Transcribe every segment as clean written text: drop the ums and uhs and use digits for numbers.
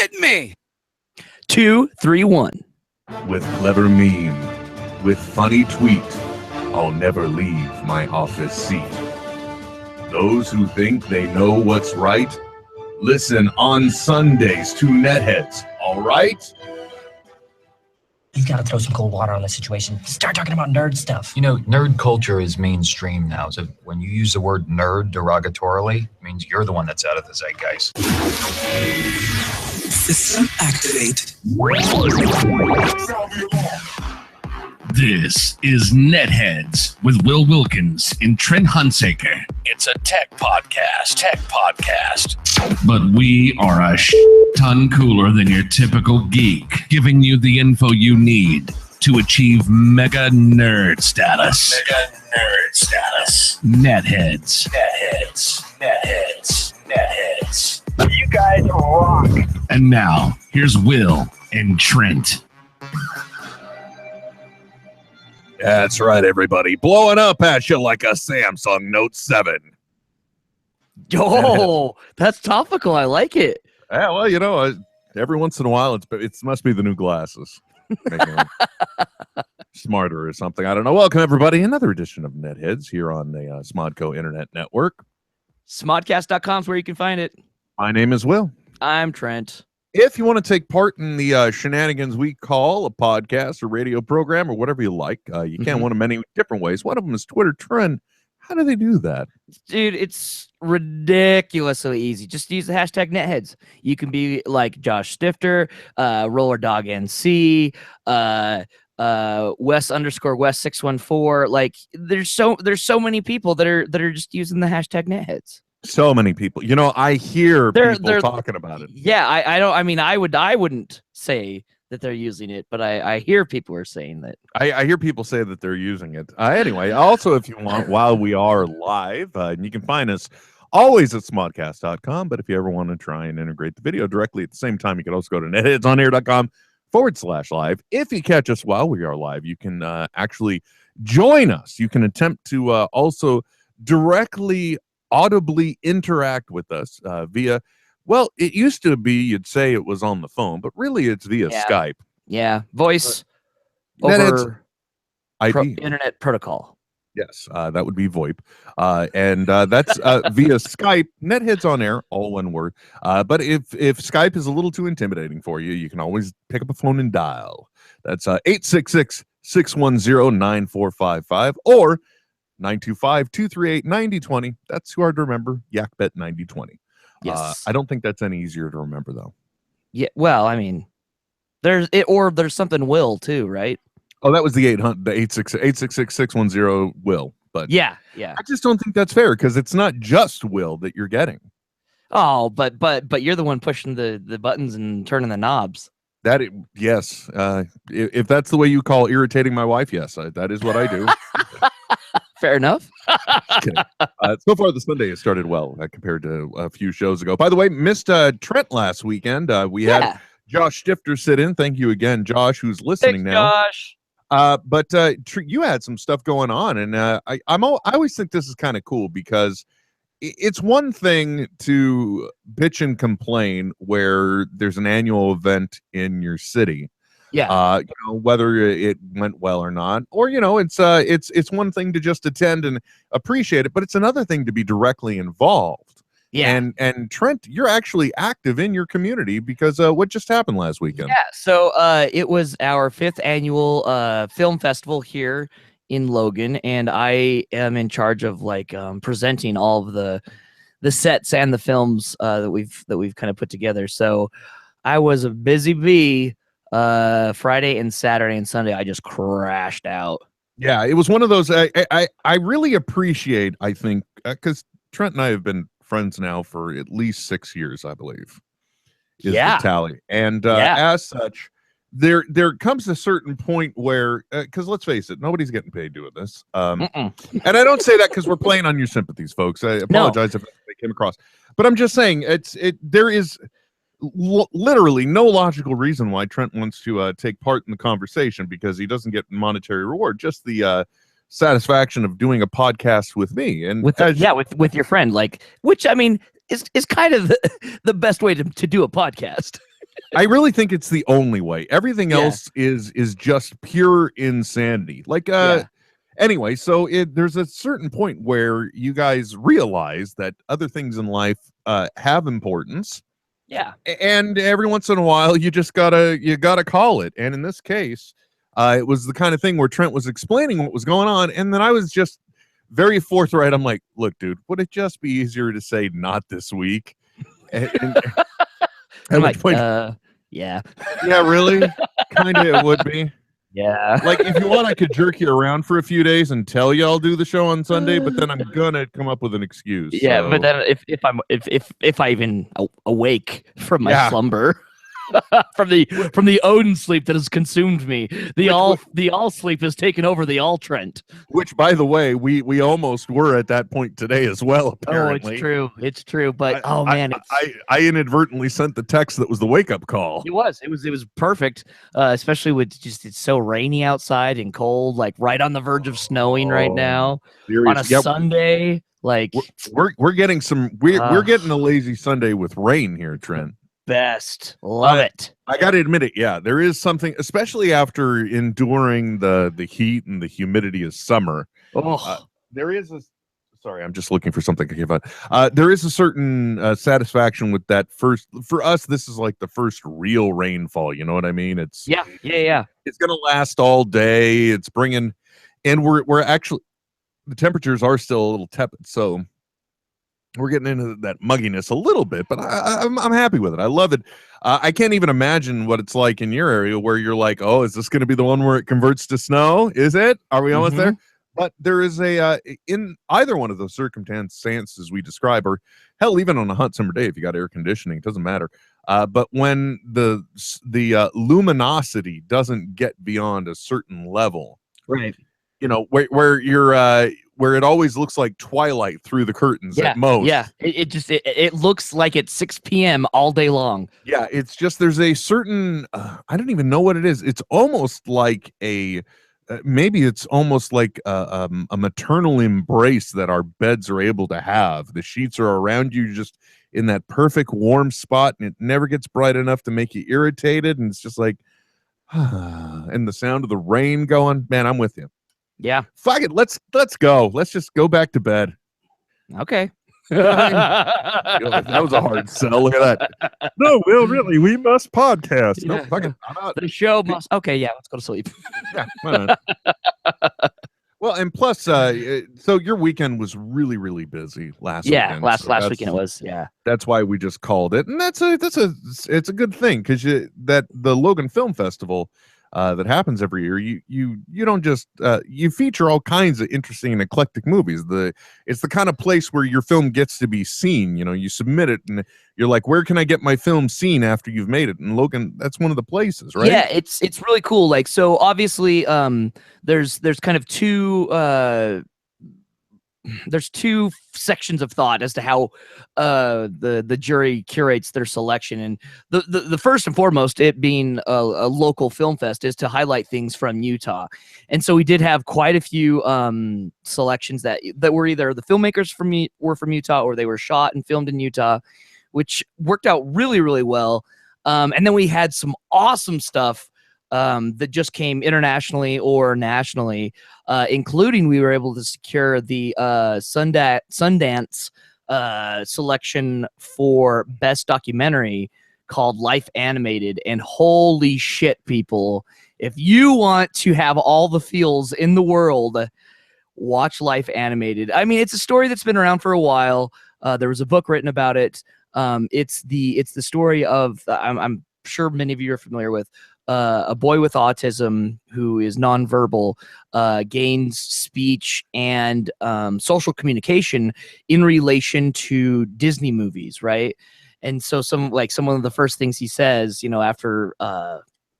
Hit me! 2, 3, 1. With clever meme, with funny tweet, I'll never leave my office seat. Those who think they know what's right, listen on Sundays to NetHeads, all right? You've got to throw some cold water on the situation. Start talking about nerd stuff. You know, nerd culture is mainstream now. So when you use the word nerd derogatorily, it means you're the one that's out of the zeitgeist. System activate. This is NetHeads with Will Wilkins and Trent Hunsaker. It's a tech podcast. But we are a ton cooler than your typical geek, giving you the info you need to achieve mega nerd status. NetHeads. You guys rock. And now, here's Will and Trent. That's right, everybody. Blowing up at you like a Samsung Note 7. Oh, that's topical. I like it. Yeah, well, you know, every once in a while, it must be the new glasses. Making them smarter or something. I don't know. Welcome, everybody. Another edition of NetHeads here on the Smodco Internet Network. Smodcast.com is where you can find it. My name is Will. I'm Trent. If you want to take part in the shenanigans we call a podcast or radio program or whatever you like, you can one of many different ways. One of them is Twitter. Trend. How do they do that? Dude, it's ridiculously easy. Just use the hashtag NetHeads. You can be like Josh Stifter, RollerDogNC, Wes_Wes614. Like there's so many people that are just using the hashtag NetHeads. So many people. You know, I hear people talking about it. Yeah, I wouldn't say that they're using it, but I hear people are saying that. I hear people say that they're using it. Anyway, also, if you want, while we are live, you can find us always at smodcast.com. But if you ever want to try and integrate the video directly at the same time, you can also go to netheadsonair.com/live. If you catch us while we are live, you can actually join us. You can attempt to also directly audibly interact with us via, well, it used to be you'd say it was on the phone, but really it's via Skype. Yeah, voice over IP. Internet protocol. Yes, that would be VoIP. And that's via Skype, NetHeads on Air, all one word. But if Skype is a little too intimidating for you, you can always pick up a phone and dial. That's 866-610-9455 or 925-238-9020. That's too hard to remember. YakBet 9020. Yes. I don't think that's any easier to remember, though. Yeah. Well, I mean, there's something Will too, right? Oh, that was the 866-610 Will. But yeah. I just don't think that's fair because it's not just Will that you're getting. Oh, but you're the one pushing the buttons and turning the knobs. Yes. If that's the way you call irritating my wife, yes, that is what I do. Fair enough. So far, the Sunday has started well compared to a few shows ago. By the way, missed Trent last weekend. We had Josh Stifter sit in. Thank you again, Josh, who's listening now. Josh. But you had some stuff going on, and I always think this is kind of cool because it's one thing to bitch and complain where there's an annual event in your city. Yeah. Whether it went well or not, or it's one thing to just attend and appreciate it, but it's another thing to be directly involved. Yeah. And Trent, you're actually active in your community because what just happened last weekend? Yeah. So it was our 5th annual film festival here in Logan, and I am in charge of presenting all of the sets and the films that we've kind of put together. So I was a busy bee. Friday and Saturday and Sunday, I just crashed out. Yeah, it was one of those. I really appreciate. I think because Trent and I have been friends now for at least 6 years, I believe. Is the tally, and as such, there comes a certain point where, because let's face it, nobody's getting paid doing this. And I don't say that because we're playing on your sympathies, folks. I apologize if they came across, but I'm just saying there is literally no logical reason why Trent wants to take part in the conversation because he doesn't get monetary reward, just the satisfaction of doing a podcast with me and with your friend, which I mean is kind of the best way to do a podcast. I really think it's the only way. Everything else is just pure insanity. Like anyway, so there's a certain point where you guys realize that other things in life have importance. Yeah. And every once in a while you just gotta call it. And in this case, it was the kind of thing where Trent was explaining what was going on, and then I was just very forthright. I'm like, look, dude, would it just be easier to say not this week? And I'm like, yeah. Yeah, really? Kind of, it would be. Yeah. Like, if you want, I could jerk you around for a few days and tell you I'll do the show on Sunday, but then I'm gonna come up with an excuse. Yeah, so. but then if I even awake from my slumber, from the Odin sleep that has consumed me, the all sleep has taken over the all Trent. Which, by the way, we almost were at that point today as well. Apparently, it's true. But I inadvertently sent the text that was the wake up call. It was perfect, especially with it's so rainy outside and cold, like right on the verge of snowing right now on a Sunday. Like we're getting we're getting a lazy Sunday with rain here, Trent. Best. Love it. I gotta admit it, there is something, especially after enduring the heat and the humidity of summer. There is sorry, I'm just looking for something to give out. There is a certain satisfaction with that first. For us, this is like the first real rainfall, you know what I mean? It's it's gonna last all day. It's bringing, and we're actually, the temperatures are still a little tepid, so we're getting into that mugginess a little bit, but I'm happy with it. I love it. I can't even imagine what it's like in your area where you're like, oh, is this going to be the one where it converts to snow? Is it? Are we almost there? But there is in either one of those circumstances we describe, or hell, even on a hot summer day, if you got air conditioning, it doesn't matter. But when the luminosity doesn't get beyond a certain level, right? You know, where you're where it always looks like twilight through the curtains at most. Yeah, it looks like it's 6 p.m. all day long. Yeah, it's just there's a certain I don't even know what it is. It's almost like maybe it's almost like a maternal embrace that our beds are able to have. The sheets are around you just in that perfect warm spot, and it never gets bright enough to make you irritated. And it's just like, and the sound of the rain going, man, I'm with you. Yeah. Fuck it. Let's go. Let's just go back to bed. Okay. That was a hard sell. Look at that. No, Will, really, we must podcast. Yeah. No, fuck it. I'm out. The show must. Okay, yeah, let's go to sleep. Yeah, why not? Well, and plus, so your weekend was really, really busy last weekend. last weekend it was. Yeah, that's why we just called it, and it's a good thing because the Logan Film Festival that happens every year, you don't just you feature all kinds of interesting and eclectic movies. It's the kind of place where your film gets to be seen. You know, you submit it and you're like, where can I get my film seen after you've made it? And Logan, that's one of the places, right? Yeah, it's really cool. Like, so obviously there's kind of there's two sections of thought as to how the jury curates their selection, and the first and foremost, it being a local film fest, is to highlight things from Utah. And so we did have quite a few selections that were either the filmmakers were from Utah, or they were shot and filmed in Utah, which worked out really, really well. And then we had some awesome stuff that just came internationally or nationally, including we were able to secure the Sundance selection for Best Documentary called Life Animated. And holy shit, people, if you want to have all the feels in the world, watch Life Animated. I mean, it's a story that's been around for a while. There was a book written about it. It's the story of, I'm sure many of you are familiar with, a boy with autism who is nonverbal, gains speech and social communication in relation to Disney movies, right? And so some of the first things he says, you know, after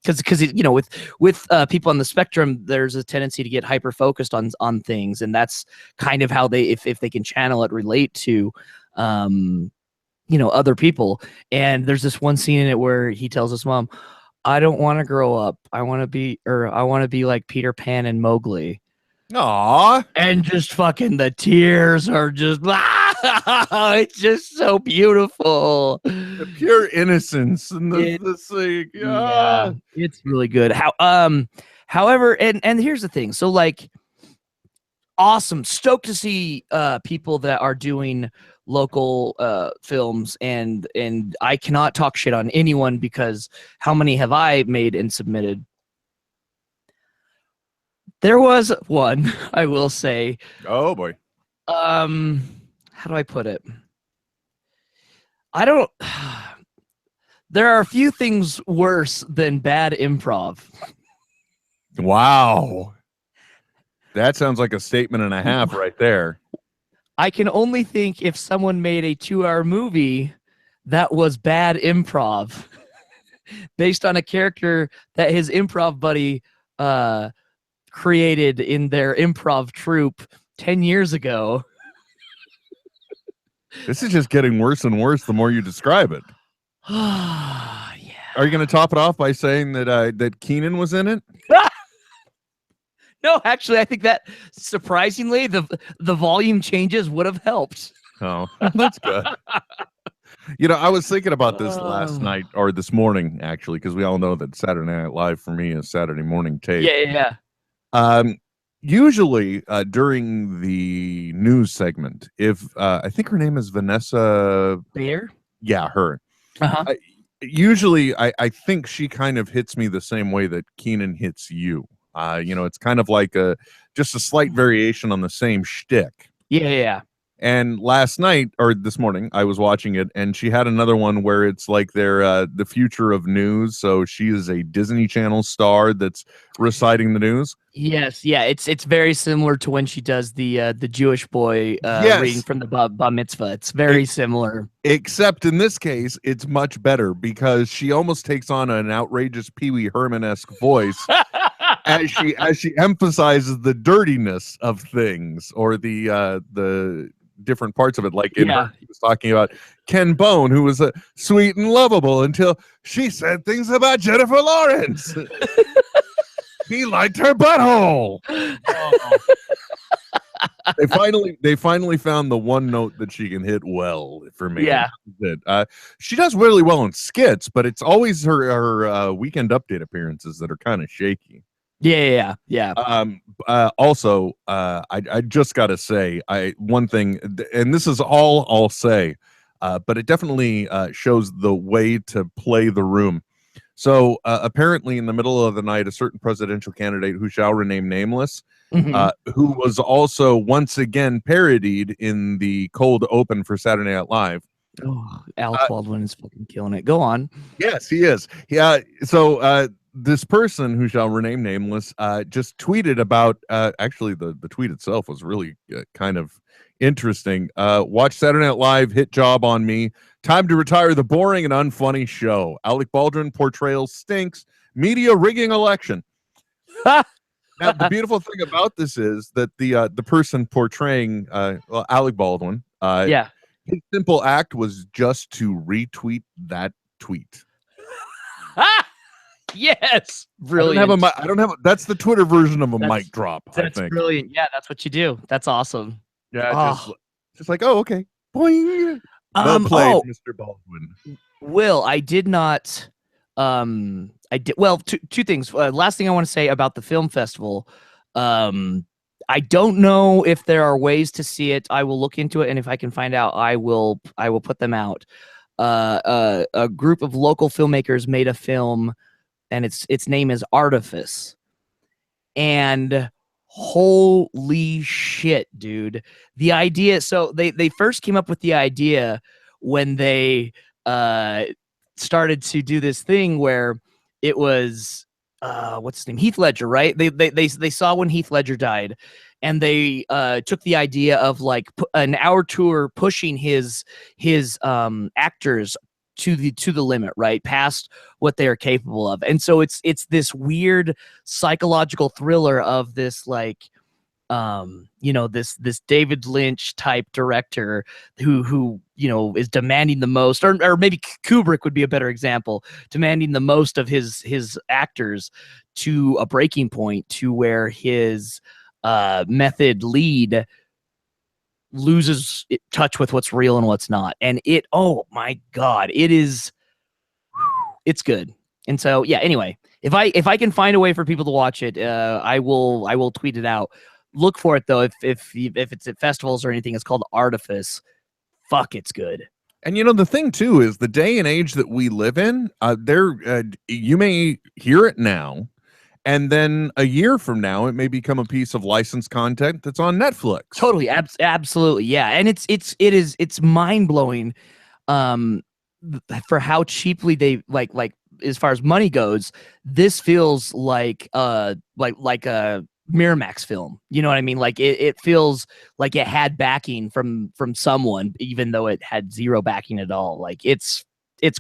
because you know, with people on the spectrum, there's a tendency to get hyper focused on things, and that's kind of how they, if they can channel it, relate to you know, other people. And there's this one scene in it where he tells his mom, I don't want to grow up. I want to be like Peter Pan and Mowgli. Aww. And just fucking the tears are just It's just so beautiful. The pure innocence and the thing. Yeah, it's really good. However, and here's the thing. So like, awesome, stoked to see people that are doing local films, and I cannot talk shit on anyone because how many have I made and submitted? There was one, I will say. Oh boy. How do I put it? I don't. There are a few things worse than bad improv. Wow. That sounds like a statement and a half right there. I can only think if someone made a 2-hour movie that was bad improv based on a character that his improv buddy created in their improv troupe 10 years ago. This is just getting worse and worse the more you describe it. Yeah. Are you going to top it off by saying that that Keenan was in it? No, actually, I think that surprisingly, the volume changes would have helped. Oh, that's good. You know, I was thinking about this last night or this morning, actually, because we all know that Saturday Night Live for me is Saturday morning tape. Yeah. Usually during the news segment, if I think her name is Vanessa Bayer. Yeah, her. Uh-huh. Usually, I think she kind of hits me the same way that Keenan hits you. You know, it's kind of like just a slight variation on the same shtick. Yeah. And last night or this morning, I was watching it, and she had another one where it's like they're the future of news. So she is a Disney Channel star that's reciting the news. Yes, yeah, it's very similar to when she does the Jewish boy reading from the bar mitzvah. It's very similar. Except in this case, it's much better because she almost takes on an outrageous Pee Wee Herman-esque voice as she emphasizes the dirtiness of things or the different parts of it. Like in her, he was talking about Ken Bone, who was sweet and lovable until she said things about Jennifer Lawrence. He liked her butthole. Oh. They finally found the one note that she can hit well for me. Yeah. She does really well in skits, but it's always her Weekend Update appearances that are kind of shaky. Yeah. Also, I just got to say, one thing, and this is all I'll say, but it definitely shows the way to play the room. So apparently in the middle of the night, a certain presidential candidate who shall remain nameless, who was also once again parodied in the cold open for Saturday Night Live. Oh, Alec Baldwin is fucking killing it. Go on. Yes, he is. Yeah. So this person who shall remain nameless just tweeted about, actually the tweet itself was really kind of interesting. Watch Saturday Night Live, hit job on me. Time to retire the boring and unfunny show. Alec Baldwin portrayal stinks. Media rigging election. Now, the beautiful thing about this is that the person portraying Alec Baldwin, his simple act was just to retweet that tweet. Yes, brilliant. I don't have. That's the Twitter version of a mic drop. That's I think. Brilliant. Yeah, that's what you do. That's awesome. Yeah, just like, oh, okay, boing. Well played, Mr. Baldwin. Will, I did not. I did well. Two things. Last thing I want to say about the film festival. I don't know if there are ways to see it. I will look into it, and if I can find out, I will put them out. A group of local filmmakers made a film, and its name is Artifice. And holy shit, dude. The idea, so they first came up with the idea when they started to do this thing where it was what's his name? Heath Ledger, right? They saw when Heath Ledger died, and they took the idea of like an hour tour pushing his actors to the limit, right, past what they are capable of. And so it's this weird psychological thriller of this like this David Lynch type director who is demanding the most, or maybe Kubrick would be a better example, demanding the most of his actors to a breaking point to where his method lead loses touch with what's real and what's not. And oh my God, it's good. And so, yeah, anyway, if I can find a way for people to watch it, I will tweet it out. Look for it though. If it's at festivals or anything, it's called Artifice. Fuck, it's good. And the thing too is the day and age that we live in. You may hear it now, and then a year from now, it may become a piece of licensed content that's on Netflix. Totally, absolutely, yeah. And it's mind blowing, for how cheaply they like as far as money goes. This feels like a Miramax film. You know what I mean? Like it feels like it had backing from someone, even though it had zero backing at all. Like it's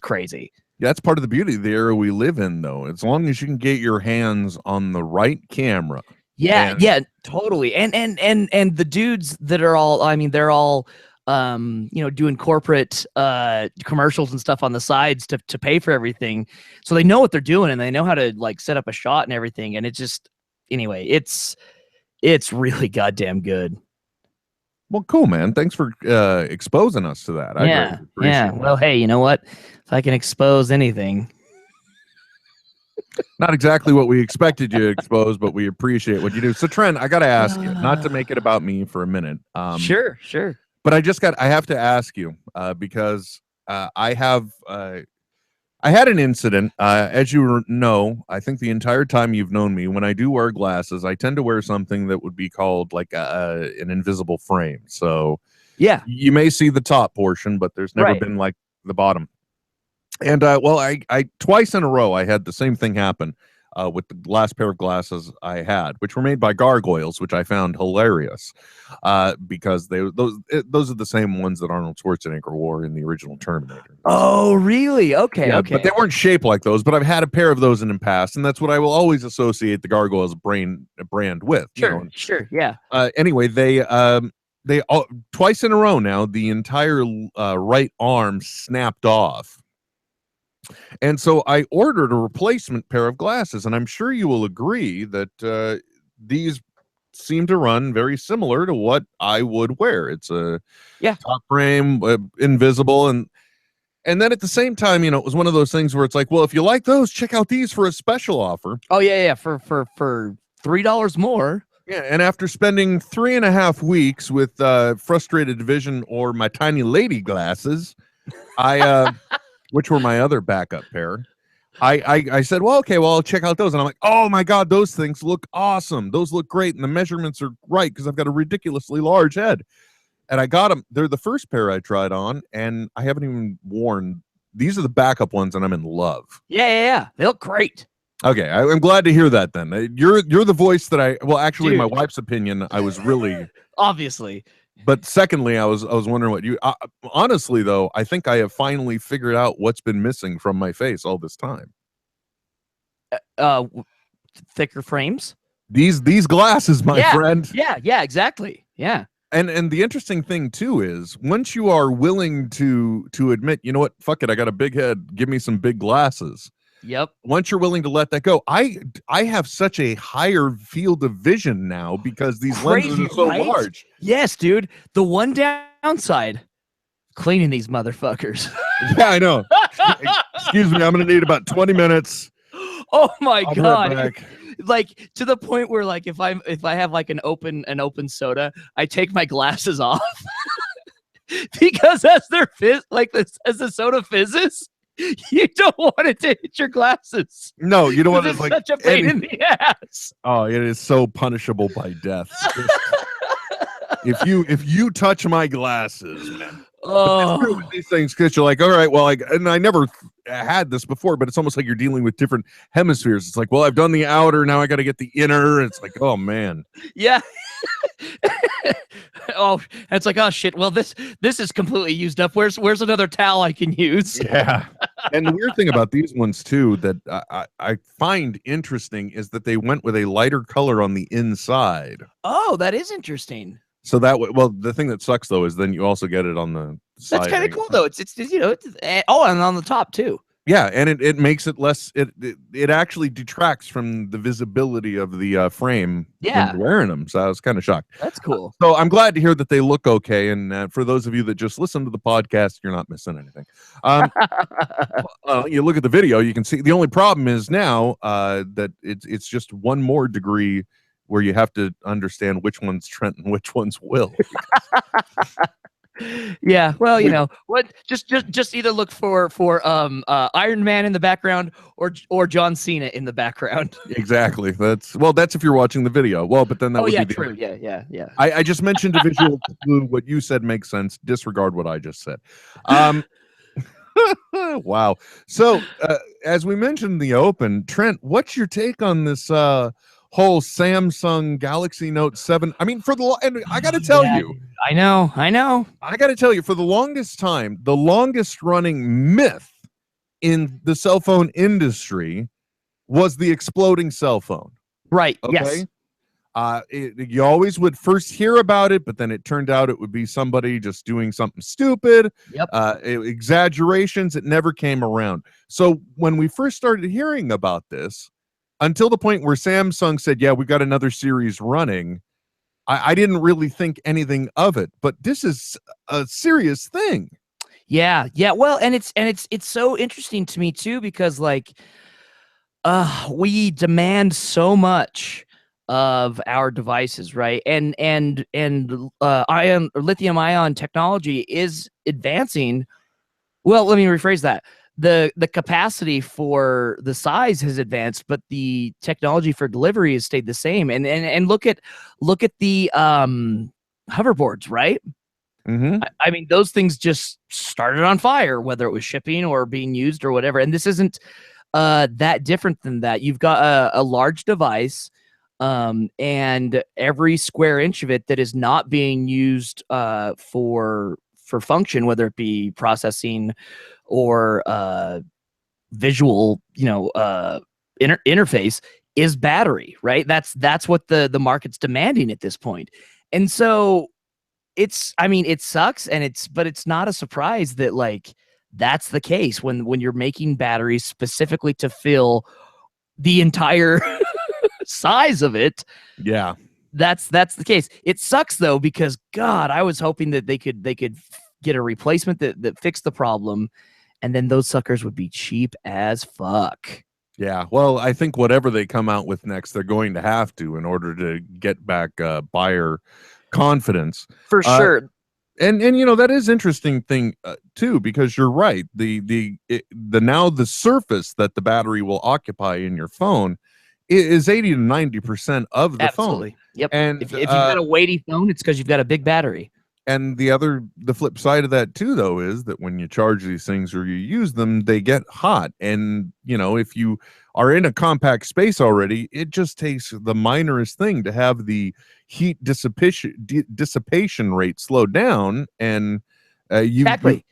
crazy. Yeah, that's part of the beauty of the era we live in, though. As long as you can get your hands on the right camera. Yeah, totally. And the dudes that are all, I mean, they're all doing corporate commercials and stuff on the sides to pay for everything. So they know what they're doing and they know how to like set up a shot and everything. And it just, anyway, it's really goddamn good. Well, cool, man. Thanks for exposing us to that. Yeah. Well, hey, you know what? If I can expose anything. Not exactly what we expected you to expose, but we appreciate what you do. So, Trent, I got to ask you, not to make it about me for a minute. Sure. But I have to ask you because I had an incident. As you know, I think the entire time you've known me, when I do wear glasses, I tend to wear something that would be called like an invisible frame. So yeah, you may see the top portion, but there's never been like the bottom. And I twice in a row, I had the same thing happen with the last pair of glasses I had, which were made by Gargoyles, which I found hilarious because those are the same ones that Arnold Schwarzenegger wore in the original Terminator. Oh, really? Okay, yeah, okay. But they weren't shaped like those. But I've had a pair of those in the past, and that's what I will always associate the Gargoyles brand with. Sure, yeah. Anyway, they twice in a row now, the entire right arm snapped off. And so I ordered a replacement pair of glasses, and I'm sure you will agree that these seem to run very similar to what I would wear. It's a top frame, invisible, and then at the same time, it was one of those things where it's like, well, if you like those, check out these for a special offer. Oh yeah, for $3 more. Yeah, and after spending 3.5 weeks with frustrated vision or my tiny lady glasses, which were my other backup pair, I said, well, okay, well, I'll check out those. And I'm like, oh my God, those things look awesome. Those look great. And the measurements are right because I've got a ridiculously large head. And I got them. They're the first pair I tried on, and I haven't even worn. These are the backup ones, and I'm in love. Yeah. They look great. Okay, I'm glad to hear that then. You're the voice that actually, dude, my wife's opinion, I was really... Obviously. But secondly, I was wondering what you honestly though, I think I have finally figured out what's been missing from my face all this time. Thicker frames. These glasses, my friend. Yeah, exactly. Yeah. And the interesting thing too is once you are willing to admit, you know what, fuck it, I got a big head, give me some big glasses. Yep. Once you're willing to let that go, I have such a higher field of vision now because these lenses are so large. Yes, dude. The one downside, cleaning these motherfuckers. Yeah, I know. Excuse me, I'm gonna need about 20 minutes. Oh my God. Right back. Like to the point where like if I have like an open soda, I take my glasses off. Because as as the soda fizzes, you don't want it to hit your glasses. No, you don't want it. It's like such a pain in the ass. Oh, it is so punishable by death. if you touch my glasses, man. Oh, these things, because you're like, all right, well, and I never had this before, but it's almost like you're dealing with different hemispheres. It's like, well, I've done the outer, now I got to get the inner. It's like, oh man. Yeah. Oh, it's like, oh shit. Well, this is completely used up. Where's another towel I can use? Yeah. And the weird thing about these ones too that I find interesting is that they went with a lighter color on the inside. Oh, that is interesting. So that way, well, the thing that sucks though is then you also get it on the side. That's kind of cool though. It's and on the top too. Yeah, and it makes it less. It actually detracts from the visibility of the frame when you're wearing them. So I was kind of shocked. That's cool. So I'm glad to hear that they look okay. And for those of you that just listen to the podcast, you're not missing anything. You look at the video, you can see the only problem is now that it's just one more degree where you have to understand which one's Trent and which one's Will. Yeah, well, you know what? Just either look for Iron Man in the background or John Cena in the background. Exactly. That's if you're watching the video. Well, but then that would be true. Yeah. I just mentioned a visual clue. What you said makes sense. Disregard what I just said. Wow. So as we mentioned in the open, Trent, what's your take on this whole Samsung Galaxy Note 7? I mean, and I got to tell you, I know. I got to tell you, for the longest time, the longest running myth in the cell phone industry was the exploding cell phone. Right. Okay? Yes. You always would first hear about it, but then it turned out it would be somebody just doing something stupid. Yep. Exaggerations. It never came around. So when we first started hearing about this, until the point where Samsung said, yeah, we've got another series running, I didn't really think anything of it, but this is a serious thing. Yeah. Well, and it's so interesting to me too, because like we demand so much of our devices, right? And lithium ion technology is advancing. Well, let me rephrase that. The capacity for the size has advanced, but the technology for delivery has stayed the same. And look at the hoverboards, right? Mm-hmm. I mean, those things just started on fire, whether it was shipping or being used or whatever. And this isn't that different than that. You've got a large device, and every square inch of it that is not being used for function, whether it be processing or visual, interface, is battery, right? That's what the market's demanding at this point. And so it sucks, but it's not a surprise that like that's the case when you're making batteries specifically to fill the entire size of it. Yeah. That's the case. It sucks though, because God, I was hoping that they could get a replacement that fixed the problem, and then those suckers would be cheap as fuck. Yeah, well, I think whatever they come out with next, they're going to have to in order to get back buyer confidence. For sure. And that is interesting thing too, because you're right. The now the surface that the battery will occupy in your phone is 80 to 90% of the Absolutely. phone. Yep. And if you've got a weighty phone, it's because you've got a big battery. And the flip side of that too, though, is that when you charge these things or you use them, they get hot. And if you are in a compact space already, it just takes the minorest thing to have the heat dissipation rate slow down. And exactly.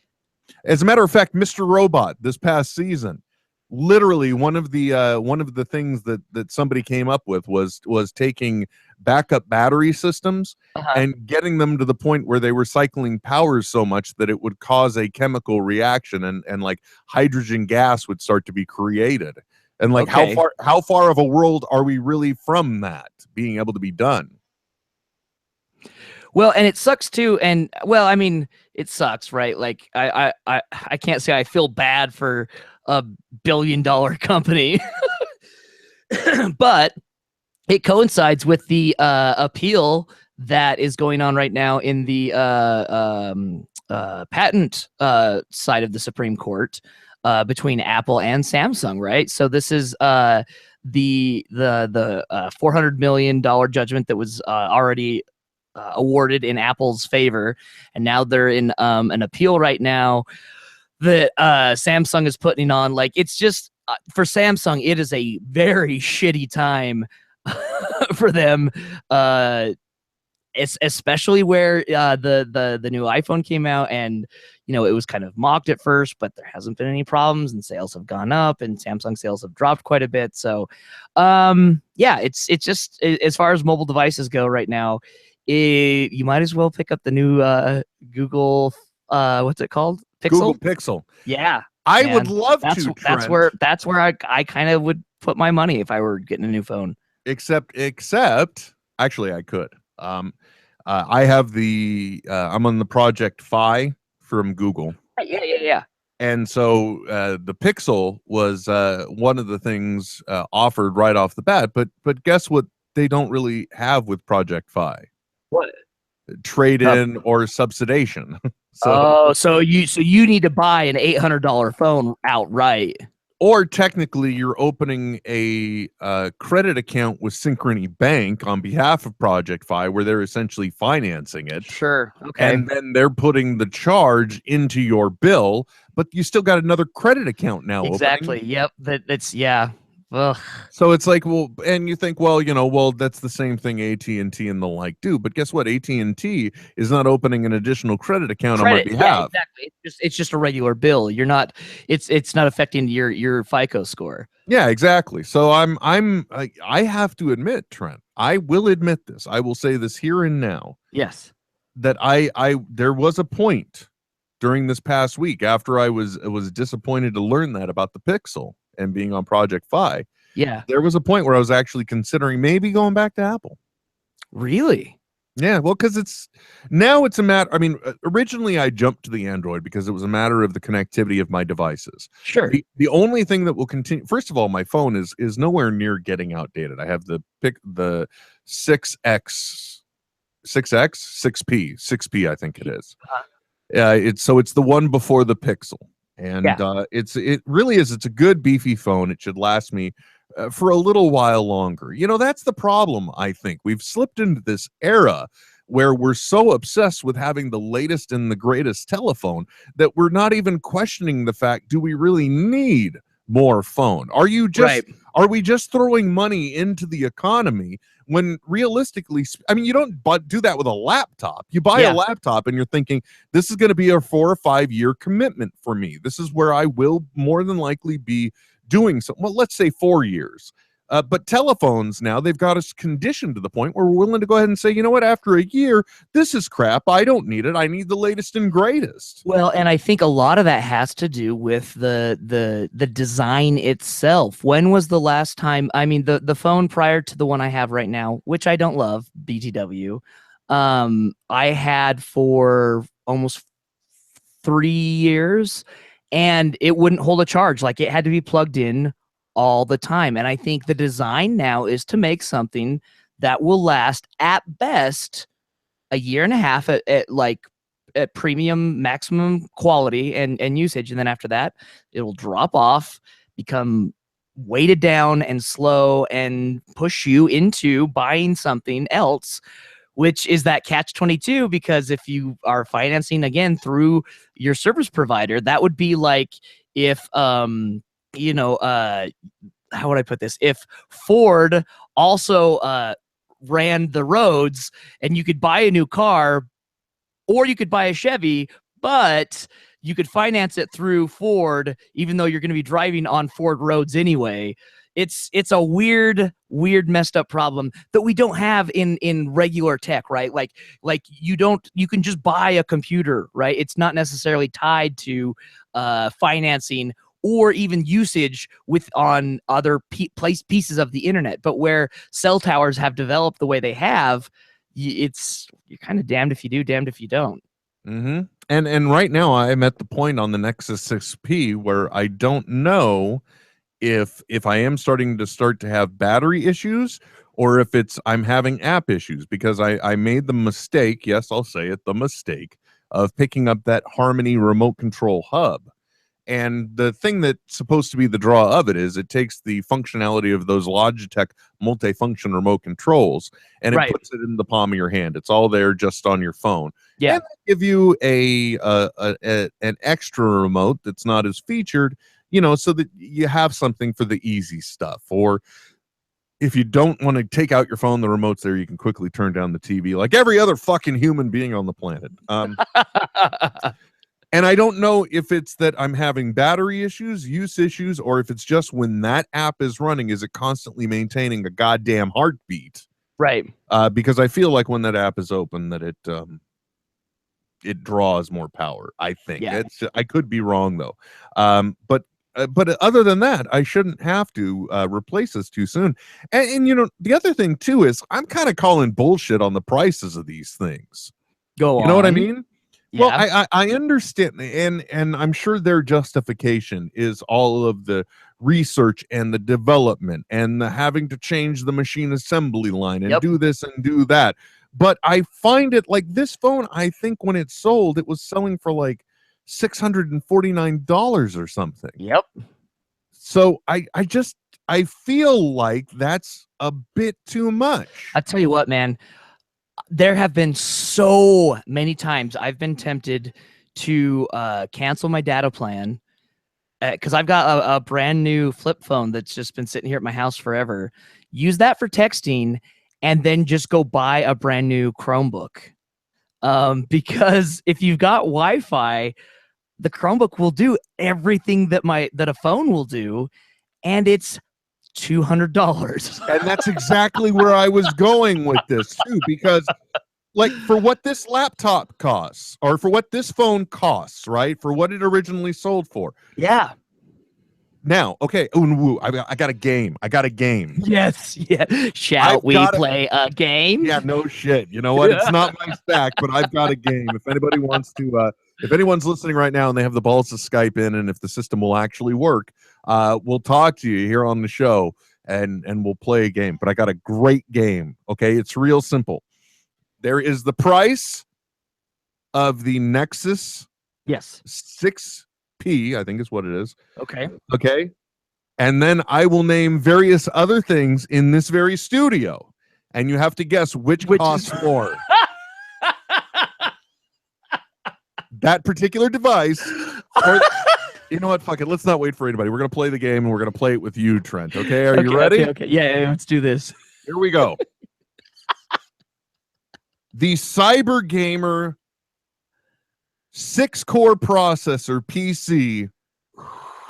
As a matter of fact, Mr. Robot this past season, literally one of the things that somebody came up with was taking backup battery systems and getting them to the point where they were cycling power so much that it would cause a chemical reaction, and like hydrogen gas would start to be created. And like how far of a world are we really from that being able to be done? Well, and it sucks too. And well, I mean, it sucks, right? Like I can't say I feel bad for a $1 billion company, but it coincides with the appeal that is going on right now in the patent side of the Supreme Court between Apple and Samsung, right? So this is the $400 million judgment that was already awarded in Apple's favor, and now they're in an appeal right now that Samsung is putting on. Like, it's just for Samsung, it is a very shitty time for them, especially where the new iPhone came out, and it was kind of mocked at first, but there hasn't been any problems, and sales have gone up, and Samsung sales have dropped quite a bit. So yeah, it's just, as far as mobile devices go right now, you might as well pick up the new Google, what's it called? Pixel? Google Pixel. Yeah. I would love that's, to, That's where I kind of would put my money if I were getting a new phone. Except, actually, I could. I have I'm on the Project Fi from Google. Yeah. And so the Pixel was one of the things offered right off the bat. But guess what? They don't really have with Project Fi. What? Trade-in or subsidization. So you need to buy an $800 phone outright. Or technically, you're opening a credit account with Synchrony Bank on behalf of Project Fi, where they're essentially financing it. Sure. Okay. And then they're putting the charge into your bill, but you still got another credit account now. Exactly. Opening. Yep. That's yeah. Ugh. So it's like, well, and you think, well, that's the same thing AT&T and the like do. But guess what? AT&T is not opening an additional credit account on my behalf. Yeah, exactly. It's just a regular bill. You're not. It's not affecting your FICO score. Yeah, exactly. So I have to admit, Trent, I will admit this. I will say this here and now. Yes. That there was a point during this past week after I was disappointed to learn that about the Pixel and being on Project Fi. Yeah. There was a point where I was actually considering maybe going back to Apple. Really? Yeah, well, because it's a matter. I mean, originally I jumped to the Android because it was a matter of the connectivity of my devices. Sure. The only thing that will continue. First of all, my phone is nowhere near getting outdated. I have the 6P, I think it is. It's the one before the Pixel, and it really is. It's a good beefy phone. It should last me for a little while longer. That's the problem. I think we've slipped into this era where we're so obsessed with having the latest and the greatest telephone that we're not even questioning the fact, do we really need more phone? Are we just throwing money into the economy when realistically, I mean, you don't do that with a laptop. You buy a laptop and you're thinking, this is going to be a 4 or 5 year commitment for me. This is where I will more than likely be doing something. Well, let's say 4 years. But telephones now, they've got us conditioned to the point where we're willing to go ahead and say, you know what, after a year, this is crap. I don't need it. I need the latest and greatest. Well, and I think a lot of that has to do with the design itself. When was the last time? I mean, the phone prior to the one I have right now, which I don't love, BTW, I had for almost 3 years, and it wouldn't hold a charge. Like, it had to be plugged in all the time. And I think the design now is to make something that will last at best a year and a half at premium maximum quality and usage. And then after that, it'll drop off, become weighted down and slow, and push you into buying something else, which is that catch-22, because if you are financing again through your service provider, that would be like if how would I put this? If Ford also ran the roads and you could buy a new car or you could buy a Chevy, but you could finance it through Ford, even though you're going to be driving on Ford roads anyway. It's a weird messed up problem that we don't have in regular tech, right? Like you can just buy a computer, right? It's not necessarily tied to financing or even usage on other pieces of the internet. But where cell towers have developed the way they have, you're kind of damned if you do, damned if you don't. Mm-hmm. And right now I'm at the point on the Nexus 6P where I don't know if I am starting to have battery issues or if I'm having app issues, because I made the mistake, yes, I'll say it, the mistake of picking up that Harmony remote control hub. And the thing that's supposed to be the draw of it is it takes the functionality of those Logitech multifunction remote controls and it puts it in the palm of your hand. It's all there just on your phone. Yeah. And they give you an extra remote that's not as featured, so that you have something for the easy stuff. Or if you don't want to take out your phone, the remote's there. You can quickly turn down the TV like every other fucking human being on the planet. And I don't know if it's that I'm having battery issues, use issues, or if it's just when that app is running, is it constantly maintaining a goddamn heartbeat? Right. Because I feel like when that app is open, that it draws more power. I think Yeah. I could be wrong though. But other than that, I shouldn't have to replace this too soon. And you know, the other thing too is I'm kind of calling bullshit on the prices of these things. Go on. You know what I mean? Yeah. Well, I understand, and I'm sure their justification is all of the research and the development and the having to change the machine assembly line and do this and do that. But I find it like this phone, I think when it sold, it was selling for like $649 or something. Yep. So I feel like that's a bit too much. I tell you what, man, there have been so many times I've been tempted to cancel my data plan because I've got a brand new flip phone that's just been sitting here at my house forever. Use that for texting and then just go buy a brand new Chromebook. Because if you've got Wi-Fi, the Chromebook will do everything that a phone will do, and it's $200. And that's exactly where I was going with this too, because like for what this laptop costs or for what this phone costs, right? For what it originally sold for. Yeah. Now, okay, I got a game. I got a game. Yes. Yeah. Shall we play a game? Yeah, no shit. You know what? It's not my stack, but I've got a game. If anybody wants to, if anyone's listening right now and they have the balls to Skype in, and if the system will actually work, we'll talk to you here on the show and we'll play a game. But I got a great game. Okay, it's real simple. There is the price of the Nexus. Yes. 6P, I think is what it is. Okay. Okay. And then I will name various other things in this very studio. And you have to guess which costs more. That particular device. Or, you know what? Fuck it. Let's not wait for anybody. We're going to play the game and we're going to play it with you, Trent. Okay. Are you ready? Okay. Yeah, let's do this. Here we go. The Cyber Gamer 6-core processor PC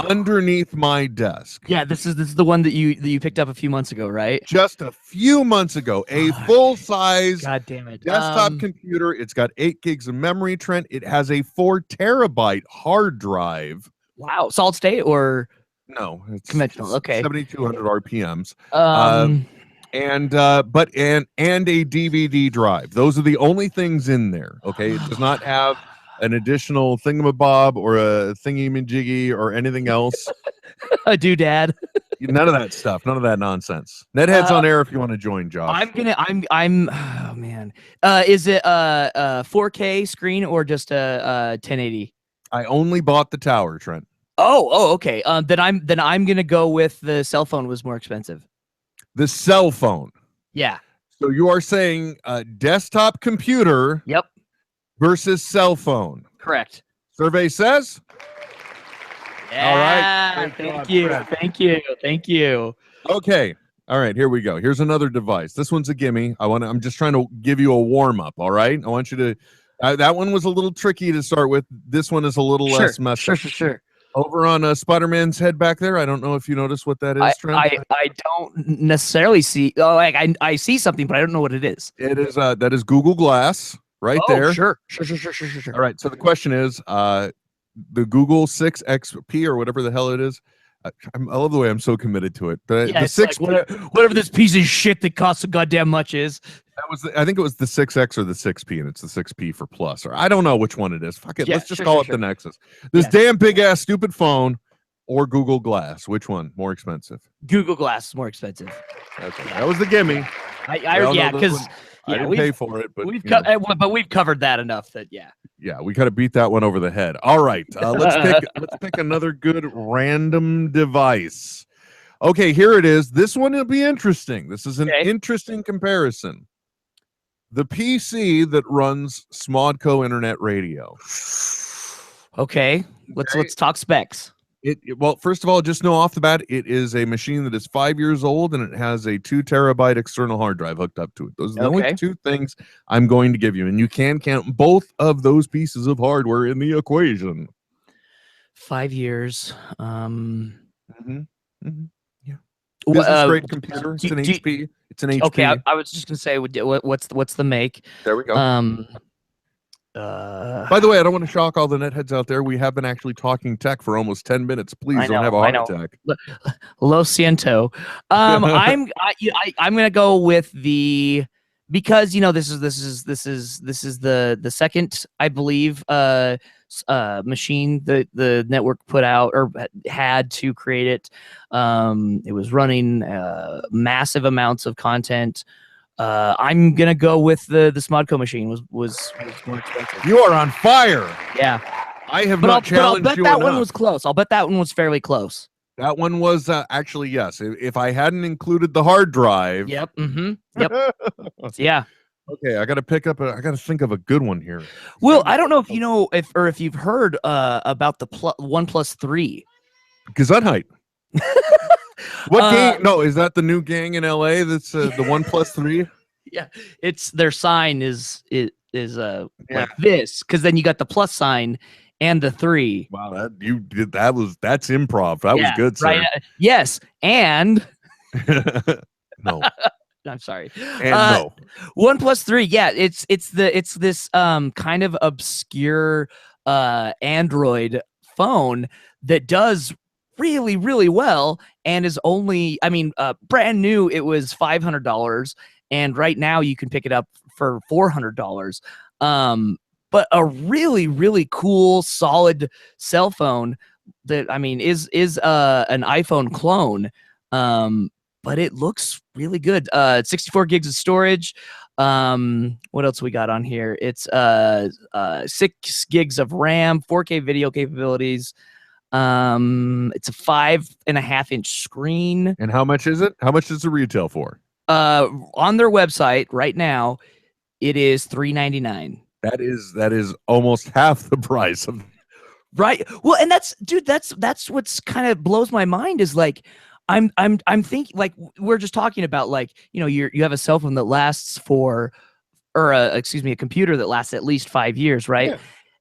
underneath my desk. Yeah, this is the one that you picked up a few months ago, right? Just a few months ago, a full-size God damn it. desktop computer. It's got 8 gigs of memory, Trent. It has a 4 terabyte hard drive. Wow, solid state or no? It's conventional. Okay, 7,200 RPMs. And a DVD drive. Those are the only things in there. Okay, it does not have an additional thingamabob or a thingy-majiggy or anything else. A doodad. None of that stuff. None of that nonsense. NetHeads on air if you want to join, Josh. I'm oh man. Is it a 4K screen or just a 1080? I only bought the tower, Trent. Oh, okay. Then I'm gonna go with the cell phone was more expensive. The cell phone. Yeah. So you are saying desktop computer. Yep. Versus cell phone. Correct. Survey says. Yeah, all right. Thank you. Okay. All right. Here we go. Here's another device. This one's a gimme. I'm just trying to give you a warm up. All right. I want you to. That one was a little tricky to start with. This one is a little less messy. Sure. Over on Spider-Man's head back there. I don't know if you noticed what that is, Trent. I don't necessarily see. Oh, I see something, but I don't know what it is. It is that is Google Glass. Right there. Sure. All right. So the question is, the Google 6 XP or whatever the hell it is. I love the way I'm so committed to it. The 6, like whatever this piece of shit that costs so goddamn much is. That was I think it was the 6X or the 6P, and it's the 6P for Plus, or I don't know which one it is. Fuck it. Let's just call it the Nexus. This damn big ass stupid phone or Google Glass. Which one more expensive? Google Glass is more expensive. Okay, that was the gimme. Because. I didn't pay for it, but we've covered that enough that we gotta beat that one over the head. All right, let's pick another good random device. Okay, here it is. This one will be interesting. This is an interesting comparison. The PC that runs Smodco Internet Radio. Okay, let's talk specs. Well, first of all, just know off the bat, it is a machine that is 5 years old and it has a 2 terabyte external hard drive hooked up to it. Those are the only two things I'm going to give you. And you can count both of those pieces of hardware in the equation. 5 years. Yeah. Business grade computer. It's an HP. It's an HP. Okay, I was just gonna say, what's the make? There we go. By the way, I don't want to shock all the netheads out there. We have been actually talking tech for almost 10 minutes. Please don't have a heart attack. Lo siento. I'm gonna go with the, because this is the second, I believe, machine that the network put out or had to create it. It was running massive amounts of content. I'm gonna go with the Smodco machine. Was more expensive. You are on fire. Yeah, I have not challenged you enough. One was close. I'll bet that one was fairly close. That one was actually, yes. If I hadn't included the hard drive. Yep. Yep. Yeah. Okay, I got to think of a good one here. Well, I don't know if you know if you've heard about the OnePlus 3. Gesundheit. What gang? No, is that the new gang in LA? That's the OnePlus 3. Yeah, it's their sign is like this, because then you got the plus sign and the 3. Wow, that's improv. That was good, sir. Right? Yes, and no. I'm sorry. And no. OnePlus 3. Yeah, it's this kind of obscure Android phone that does really, really well, and is only, brand new. It was $500, and right now you can pick it up for $400. But a really, really cool, solid cell phone that is an iPhone clone. But it looks really good. 64 gigs of storage. What else we got on here? It's 6 gigs of RAM, 4K video capabilities. It's a 5.5-inch screen. And how much is it? How much does it retail for? On their website right now, it is $399. That is almost half the price of. Right. Well, and that's what's kind of blows my mind is like, I'm thinking, like, we're just talking about, like, you have a cell phone that lasts a computer that lasts at least 5 years, right? Yeah.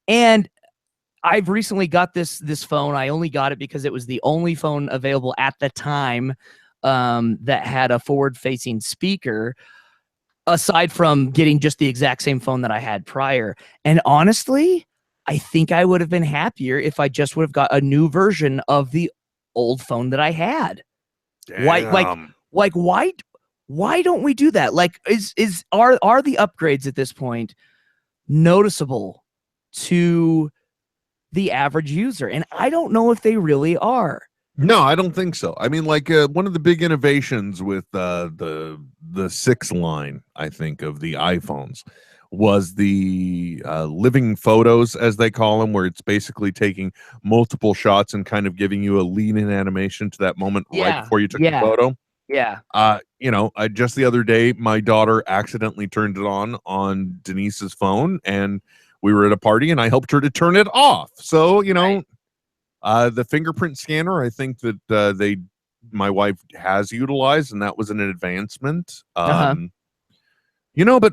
And I've recently got this phone. I only got it because it was the only phone available at the time that had a forward-facing speaker, aside from getting just the exact same phone that I had prior. And honestly, I think I would have been happier if I just would have got a new version of the old phone that I had. Damn. Why don't we do that? Like, are the upgrades at this point noticeable to the average user? And I don't know if they really are. No, I don't think so. One of the big innovations with the 6 line, I think, of the iPhones was the living photos, as they call them, where it's basically taking multiple shots and kind of giving you a lean-in animation to that moment right before you took the photo. Yeah. Just the other day, my daughter accidentally turned it on Denise's phone, and we were at a party, and I helped her to turn it off. So, the fingerprint scanner, I think that my wife has utilized, and that was an advancement. But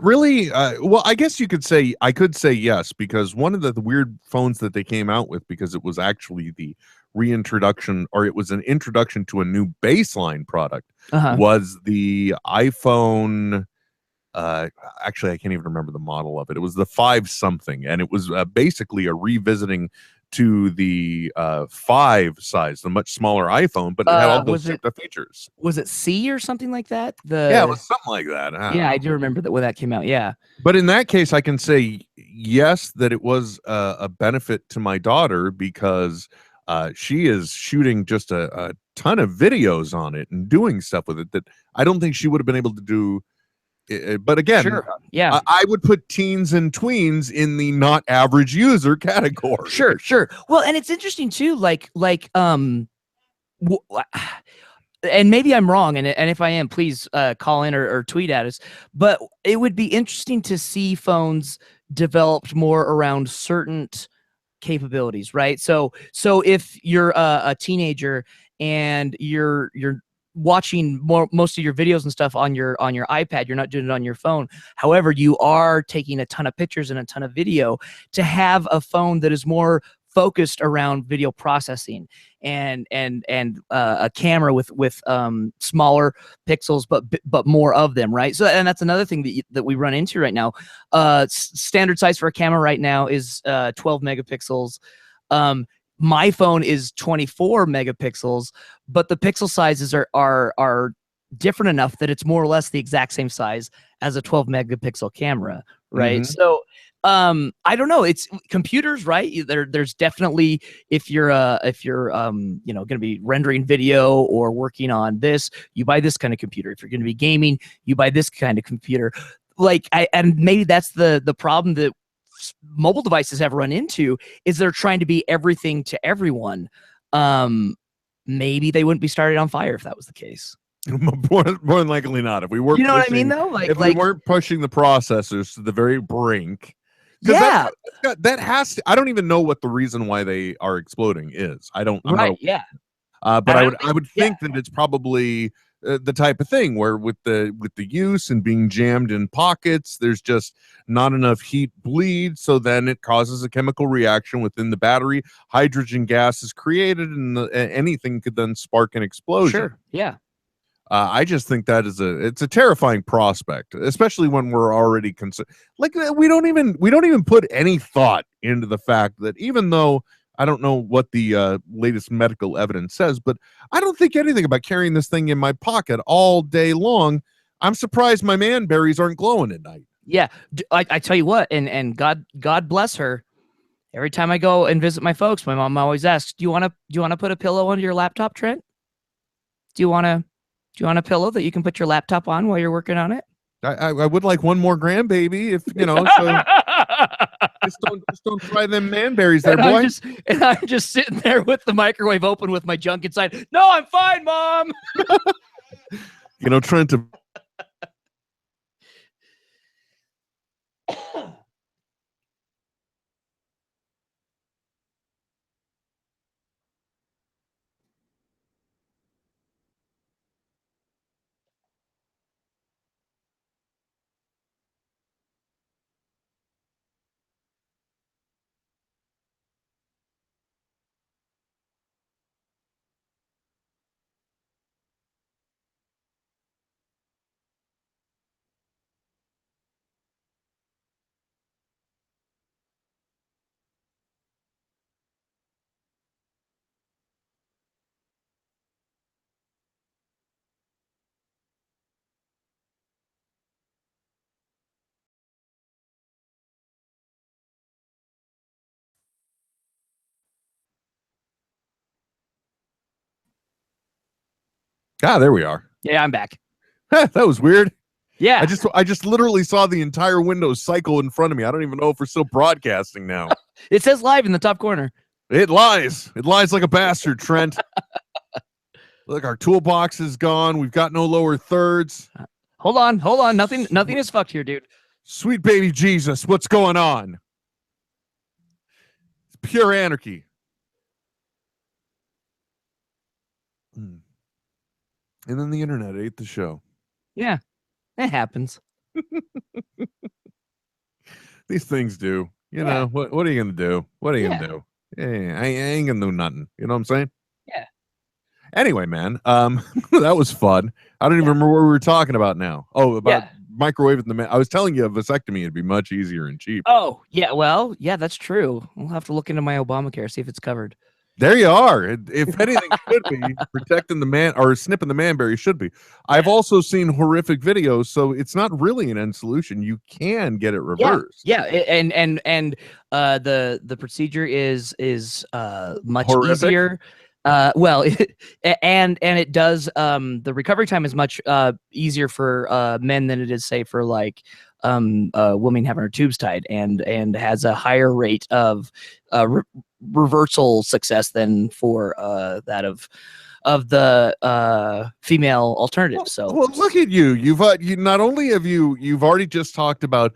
really, I guess I could say yes, because one of the weird phones that they came out with, because it was actually the reintroduction, or it was an introduction to a new baseline product, was the iPhone. Actually, I can't even remember the model of it. It was the 5 something, and it was basically a revisiting to the 5 size, the much smaller iPhone, but it had all those features. Was it C or something like that? Yeah, it was something like that. I do remember that when that came out. Yeah, but in that case, I can say yes, that it was a benefit to my daughter, because she is shooting just a ton of videos on it and doing stuff with it that I don't think she would have been able to do. But again, sure. Yeah, I would put teens and tweens in the not average user category. Sure. Well, and it's interesting too, and maybe I'm wrong, and if I am, please call in or tweet at us. But it would be interesting to see phones developed more around certain capabilities, right? So if you're a teenager and you're watching most of your videos and stuff on your iPad, you're not doing it on your phone. However, you are taking a ton of pictures and a ton of video. To have a phone that is more focused around video processing and a camera with smaller pixels but more of them, right? So, and that's another thing that we run into right now. Standard size for a camera right now is 12 megapixels. My phone is 24 megapixels, but the pixel sizes are different enough that it's more or less the exact same size as a 12 megapixel camera, right? So I don't know, it's computers, right? There's definitely, if you're you know, going to be rendering video or working on this, you buy this kind of computer. If you're going to be gaming, you buy this kind of computer. Like, and maybe that's the problem that mobile devices have run into, is they're trying to be everything to everyone. Maybe they wouldn't be started on fire if that was the case. More than likely not. If we weren't, you know what I mean, though. Like, we weren't pushing the processors to the very brink. Yeah, that has to. I don't even know what the reason why they are exploding is. I don't. I'm right. Not, yeah. But I would think that it's probably the type of thing where with the use and being jammed in pockets, there's just not enough heat bleed, so then it causes a chemical reaction within the battery. Hydrogen gas is created, and anything could then spark an explosion. Sure. Yeah. I just think that it's a terrifying prospect, especially when we're already concerned. Like, we don't even put any thought into the fact that, even though I don't know what the latest medical evidence says, but I don't think anything about carrying this thing in my pocket all day long. I'm surprised my man berries aren't glowing at night. Yeah, I tell you what, and God bless her. Every time I go and visit my folks, my mom always asks, "Do you want to put a pillow under your laptop, Trent? Do you want a pillow that you can put your laptop on while you're working on it?" I would like one more grandbaby, if you know. So just don't try them manberries there, boy. I'm just sitting there with the microwave open with my junk inside. No, I'm fine, Mom. You know, Trent. There we are. Yeah, I'm back. That was weird. Yeah, I just literally saw the entire Windows cycle in front of me. I don't even know if we're still broadcasting now. It says live in the top corner. It lies. It lies like a bastard, Trent. Look, our toolbox is gone. We've got no lower thirds. Hold on. Nothing is fucked here, dude. Sweet baby Jesus, what's going on? It's pure anarchy. And then the internet ate the show. Yeah, it happens. These things do. You know, what are you going to do? What are you going to do? I ain't going to do nothing. You know what I'm saying? Yeah. Anyway, man, that was fun. I don't even remember what we were talking about now. Oh, about microwaving the man. I was telling you a vasectomy would be much easier and cheap. Oh, yeah. Well, yeah, that's true. We'll have to look into my Obamacare, see if it's covered. There you are. If anything should be protecting the man or snipping the manberry should be. I've also seen horrific videos, so it's not really an end solution. You can get it reversed. Yeah, and the procedure is much easier. Well, and it does the recovery time is much easier for men than it is, say, for like a woman having her tubes tied, and has a higher rate of reversal success than for that of the female alternative. Well, look at you. You've you not only have you've already just talked about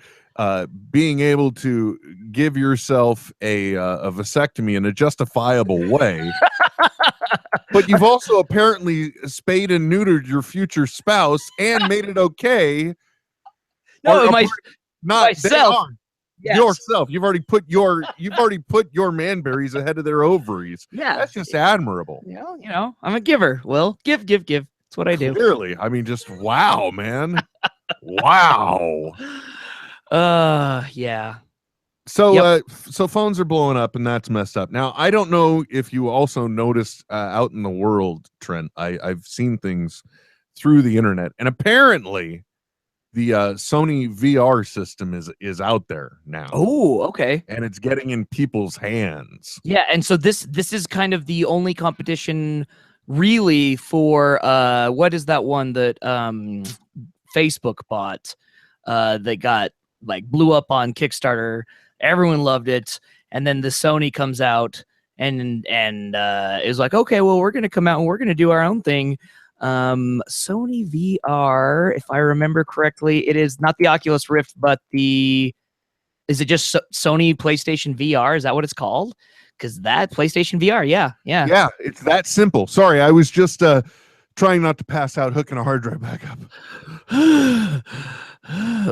being able to give yourself a vasectomy in a justifiable way, but you've also apparently spayed and neutered your future spouse and made it okay. No, myself. yourself. You've already put your manberries ahead of their ovaries. Yeah, that's just admirable. You know, I'm a giver. Will give. That's what I do. Clearly, I mean, just wow, man, wow. Yeah. So, so phones are blowing up, and that's messed up. Now, I don't know if you also noticed out in the world, Trent. I've seen things through the internet, and apparently, the Sony VR system is out there now. Oh, okay. And it's getting in people's hands. Yeah, and so this is kind of the only competition, really, for what is that one that Facebook bought that got like blew up on Kickstarter. Everyone loved it, and then the Sony comes out and is like, okay, well, we're gonna come out and we're gonna do our own thing. Sony VR, if I remember correctly, it is not the Oculus Rift, but is it just Sony PlayStation VR? Is that what it's called? Because that PlayStation VR, yeah, it's that simple. Sorry, I was just trying not to pass out, hooking a hard drive back up.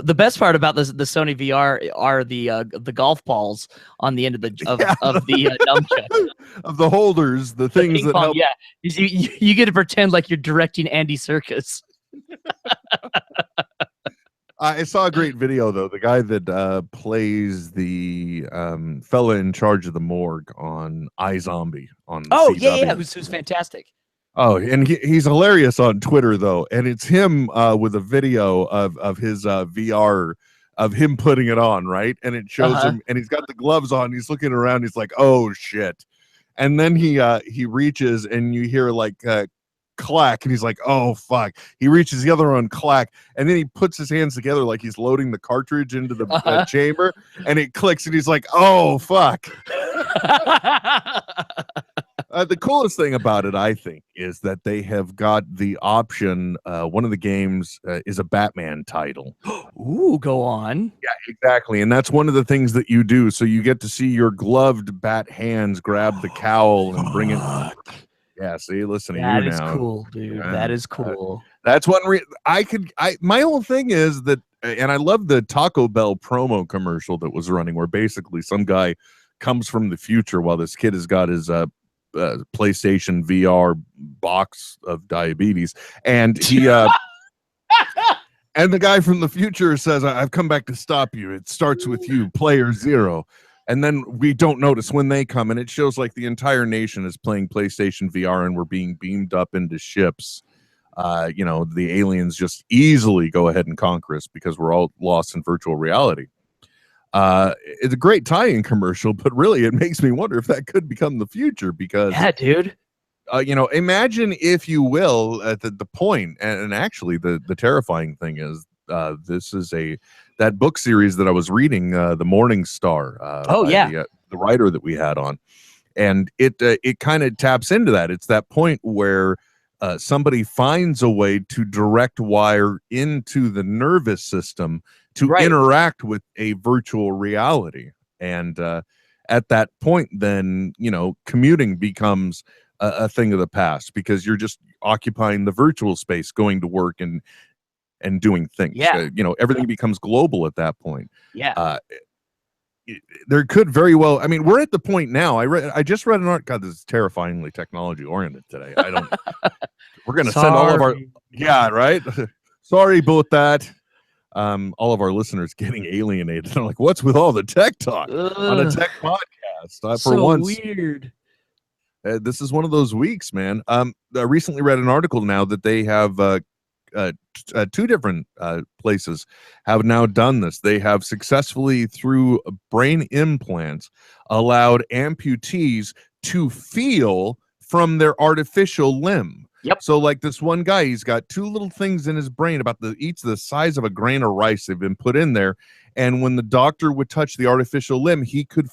The best part about the Sony VR are the golf balls on the end of the nunchuck. Of the holders, the things that help. Yeah, you get to pretend like you're directing Andy Serkis. I saw a great video though. The guy that plays the fella in charge of the morgue on iZombie on CW. Yeah, who's fantastic. Oh, and he's hilarious on Twitter though, and it's him with a video of his VR of him putting it on, right? And it shows him, and he's got the gloves on. He's looking around. He's like, "Oh shit!" And then he reaches, and you hear like clack, and he's like, "Oh fuck!" He reaches the other one, clack, and then he puts his hands together like he's loading the cartridge into the chamber, and it clicks, and he's like, "Oh fuck!" The coolest thing about it, I think, is that they have got the option. One of the games is a Batman title. Ooh, go on. Yeah, exactly. And that's one of the things that you do. So you get to see your gloved bat hands grab the cowl and bring it. Yeah, see, listen to you now. That is cool, dude. That is cool. That's one my whole thing is that, and I love the Taco Bell promo commercial that was running where basically some guy comes from the future while this kid has got his PlayStation VR box of diabetes, and he and the guy from the future says, "I've come back to stop you. It starts with you, player zero." And then we don't notice when they come, and it shows like the entire nation is playing PlayStation VR, and we're being beamed up into ships. The aliens just easily go ahead and conquer us because we're all lost in virtual reality. It's a great tie-in commercial, but really it makes me wonder if that could become the future because dude, imagine, if you will, at the point, and actually the terrifying thing is this is that book series that I was reading, The Morning Star. The writer that we had on, and it kind of taps into that. It's that point where somebody finds a way to direct wire into the nervous system to interact with a virtual reality. And at that point, then, commuting becomes a thing of the past because you're just occupying the virtual space, going to work and doing things. Everything becomes global at that point. There could very well, I mean, we're at the point now. I just read an article. God, this is terrifyingly technology oriented today. We're going to send all of our, sorry about that. All of our listeners getting alienated. I'm like, what's with all the tech talk on a tech podcast? For once, weird. This is one of those weeks, man. I recently read an article now that they have two different places have now done this. They have successfully, through brain implants, allowed amputees to feel from their artificial limb. Yep. So like this one guy, he's got two little things in his brain about each the size of a grain of rice. They've been put in there, and when the doctor would touch the artificial limb, he could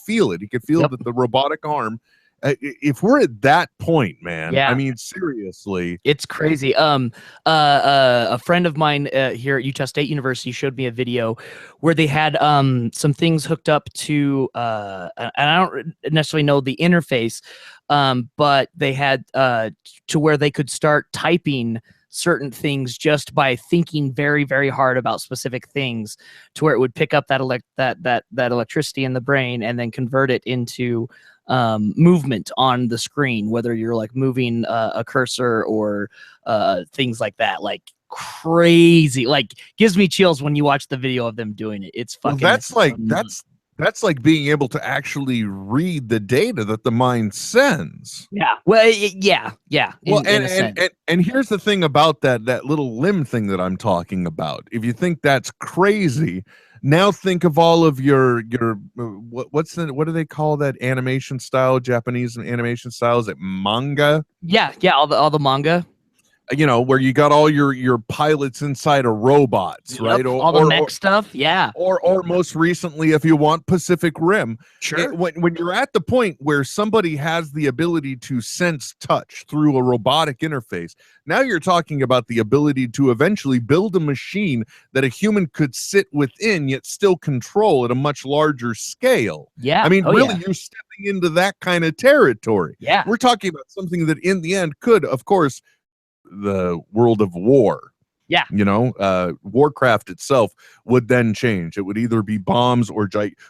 feel it. He could feel that the robotic arm. If we're at that point, man, I mean, seriously, it's crazy. A friend of mine here at Utah State University showed me a video where they had some things hooked up to, and I don't necessarily know the interface, but they had to where they could start typing certain things just by thinking very, very hard about specific things, to where it would pick up that electricity in the brain and then convert it into movement on the screen, whether you're like moving a cursor or things like that. Like crazy, like gives me chills when you watch the video of them doing it. It's fucking that's like being able to actually read the data that the mind sends. Yeah. Well, yeah. Well, and here's the thing about that little limb thing that I'm talking about. If you think that's crazy, now think of all of your what do they call that animation style? Japanese animation style, is it manga? Yeah. All the manga. You know, where you got all your pilots inside of robots, right? All the mech stuff, yeah. Or most recently, if you want, Pacific Rim. Sure. When you're at the point where somebody has the ability to sense touch through a robotic interface, now you're talking about the ability to eventually build a machine that a human could sit within, yet still control at a much larger scale. Yeah. I mean, really, you're stepping into that kind of territory. Yeah. We're talking about something that in the end could, of course, the world of war. Yeah. You know, Warcraft itself would then change. It would either be bombs or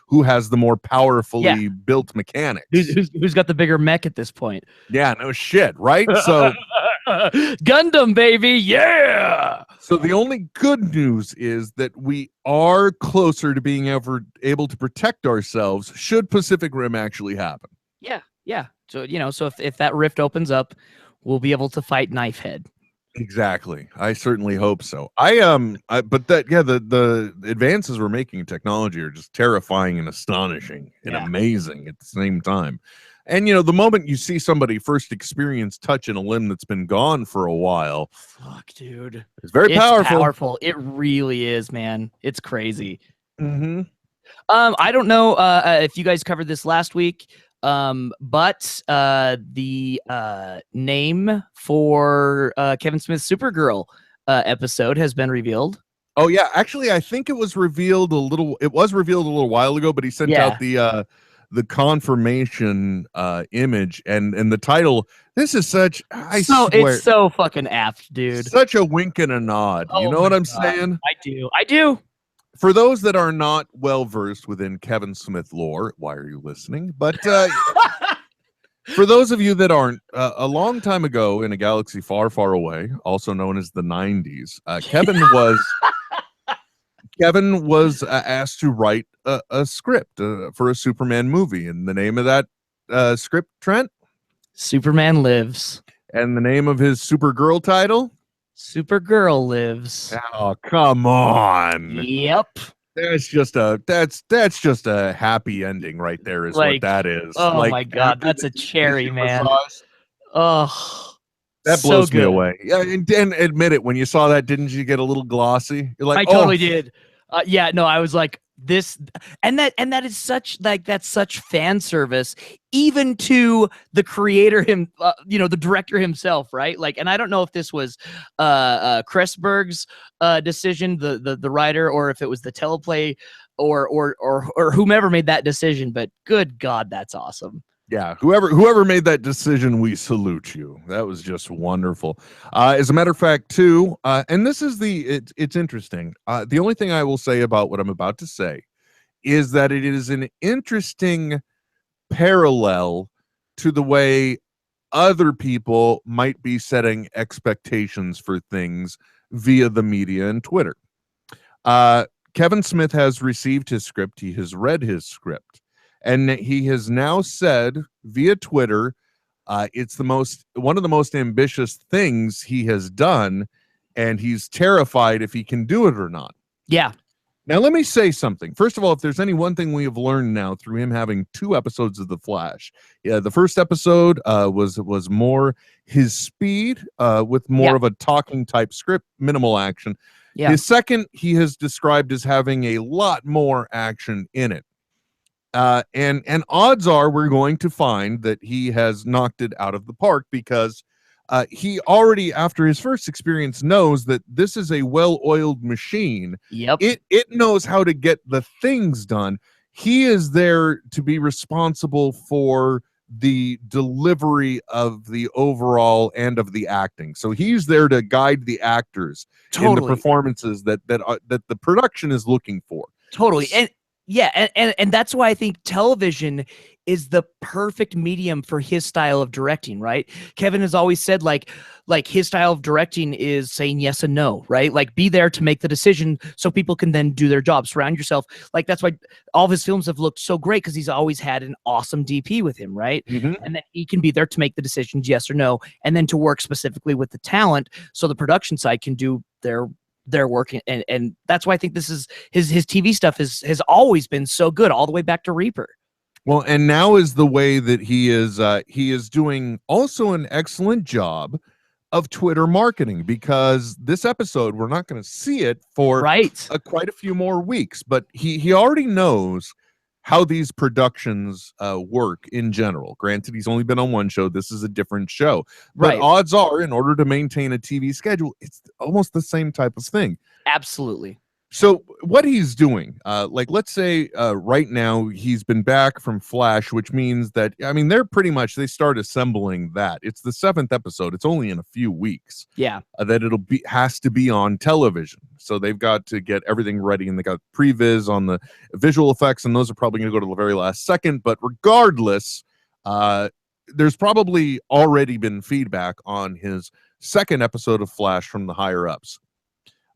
who has the more powerfully built mechanics. Who's got the bigger mech at this point? Yeah, no shit, right? So Gundam, baby, yeah. So the only good news is that we are closer to being able to protect ourselves should Pacific Rim actually happen. Yeah. So, you know, so if that rift opens up, we'll be able to fight Knifehead. Exactly. I certainly hope so. The advances we're making in technology are just terrifying and astonishing and amazing at the same time. And, you know, the moment you see somebody first experience touch in a limb that's been gone for a while, fuck, dude, it's very powerful. It really is, man. It's crazy. Mm-hmm. I don't know if you guys covered this last week. But the name for Kevin Smith's Supergirl episode has been revealed. Oh yeah, actually, I think it was revealed a little while ago, but he sent out the confirmation image and the title. This is such it's so fucking apt, dude. Such a wink and a nod. You know what I'm saying? I do. For those that are not well versed within Kevin Smith lore, why are you listening? But for those of you that aren't, a long time ago in a galaxy far, far away, also known as the 90s, Kevin was asked to write a script for a Superman movie, and the name of that script, Trent? Superman Lives. And the name of his Supergirl title? Supergirl Lives. Oh, come on. Yep. That's just a happy ending right there is what that is. Oh my god, that's a cherry, man. Oh, that blows me away. Yeah, and admit it, when you saw that, didn't you get a little glossy? You're like, I totally did. Yeah, no, I was like, this and that is such that's such fan service, even to the creator the director himself, right? Like, and I don't know if this was Kressberg's decision, the writer, or if it was the teleplay or whomever made that decision, but good god, that's awesome. Yeah, whoever made that decision, we salute you. That was just wonderful. As a matter of fact, too, and this is it's interesting. The only thing I will say about what I'm about to say is that it is an interesting parallel to the way other people might be setting expectations for things via the media and Twitter. Kevin Smith has received his script. He has read his script. And he has now said via Twitter, it's one of the most ambitious things he has done, and he's terrified if he can do it or not. Yeah. Now, let me say something. First of all, if there's any one thing we have learned now through him having 2 episodes of The Flash, the first episode was more his speed with more of a talking type script, minimal action. Yeah. His second, he has described as having a lot more action in it. And odds are we're going to find that he has knocked it out of the park, because he already, after his first experience, knows that this is a well-oiled machine. Yep. It knows how to get the things done. He is there to be responsible for the delivery of the overall and of the acting. So he's there to guide the actors in the performances that the production is looking for. Totally. And yeah, and that's why I think television is the perfect medium for his style of directing, right? Kevin has always said like his style of directing is saying yes and no, right? Like be there to make the decision so people can then do their job. Surround yourself. Like that's why all of his films have looked so great, because he's always had an awesome DP with him, right? And then he can be there to make the decisions, yes or no, and then to work specifically with the talent so the production side can do their work, and that's why I think this is his TV stuff has always been so good, all the way back to Reaper. Well, and now is the way that he is doing also an excellent job of Twitter marketing, because this episode we're not going to see it for quite a few more weeks, but he already knows how these productions work in general. Granted, he's only been on one show. This is a different show. But odds are, in order to maintain a TV schedule, it's almost the same type of thing. Absolutely. So what he's doing, like let's say right now he's been back from Flash, which means that, I mean, they start assembling that. It's the 7th episode. It's only in a few weeks. Yeah. That has to be on television. So they've got to get everything ready, and they got previs on the visual effects, and those are probably going to go to the very last second. But regardless, there's probably already been feedback on his 2nd episode of Flash from the higher ups.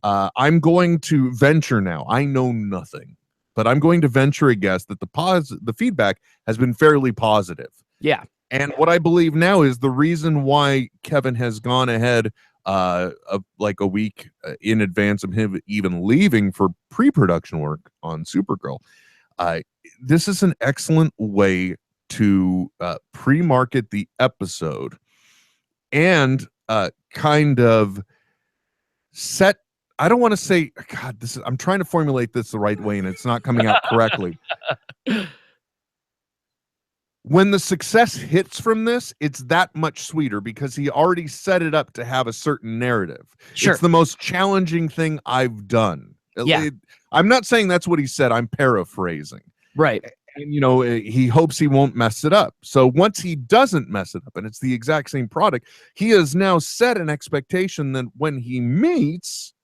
I'm going to venture now. I know nothing, but I'm going to venture a guess that the feedback has been fairly positive. Yeah. And what I believe now is the reason why Kevin has gone ahead of like a week in advance of him even leaving for pre-production work on Supergirl. This is an excellent way to pre-market the episode and kind of set. I don't want to say, God, I'm trying to formulate this the right way, and it's not coming out correctly. When the success hits from this, it's that much sweeter because he already set it up to have a certain narrative. Sure. It's the most challenging thing I've done. Yeah. I'm not saying that's what he said. I'm paraphrasing. Right. And, he hopes he won't mess it up. So once he doesn't mess it up and it's the exact same product, he has now set an expectation that when he meets,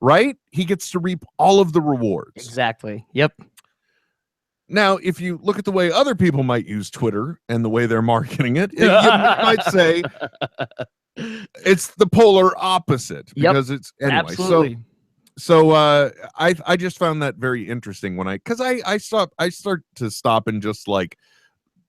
right, he gets to reap all of the rewards. Exactly. Yep. Now, if you look at the way other people might use Twitter and the way they're marketing it, you might say it's the polar opposite, because it's anyway. Absolutely. So I just found that very interesting when I start to stop and just like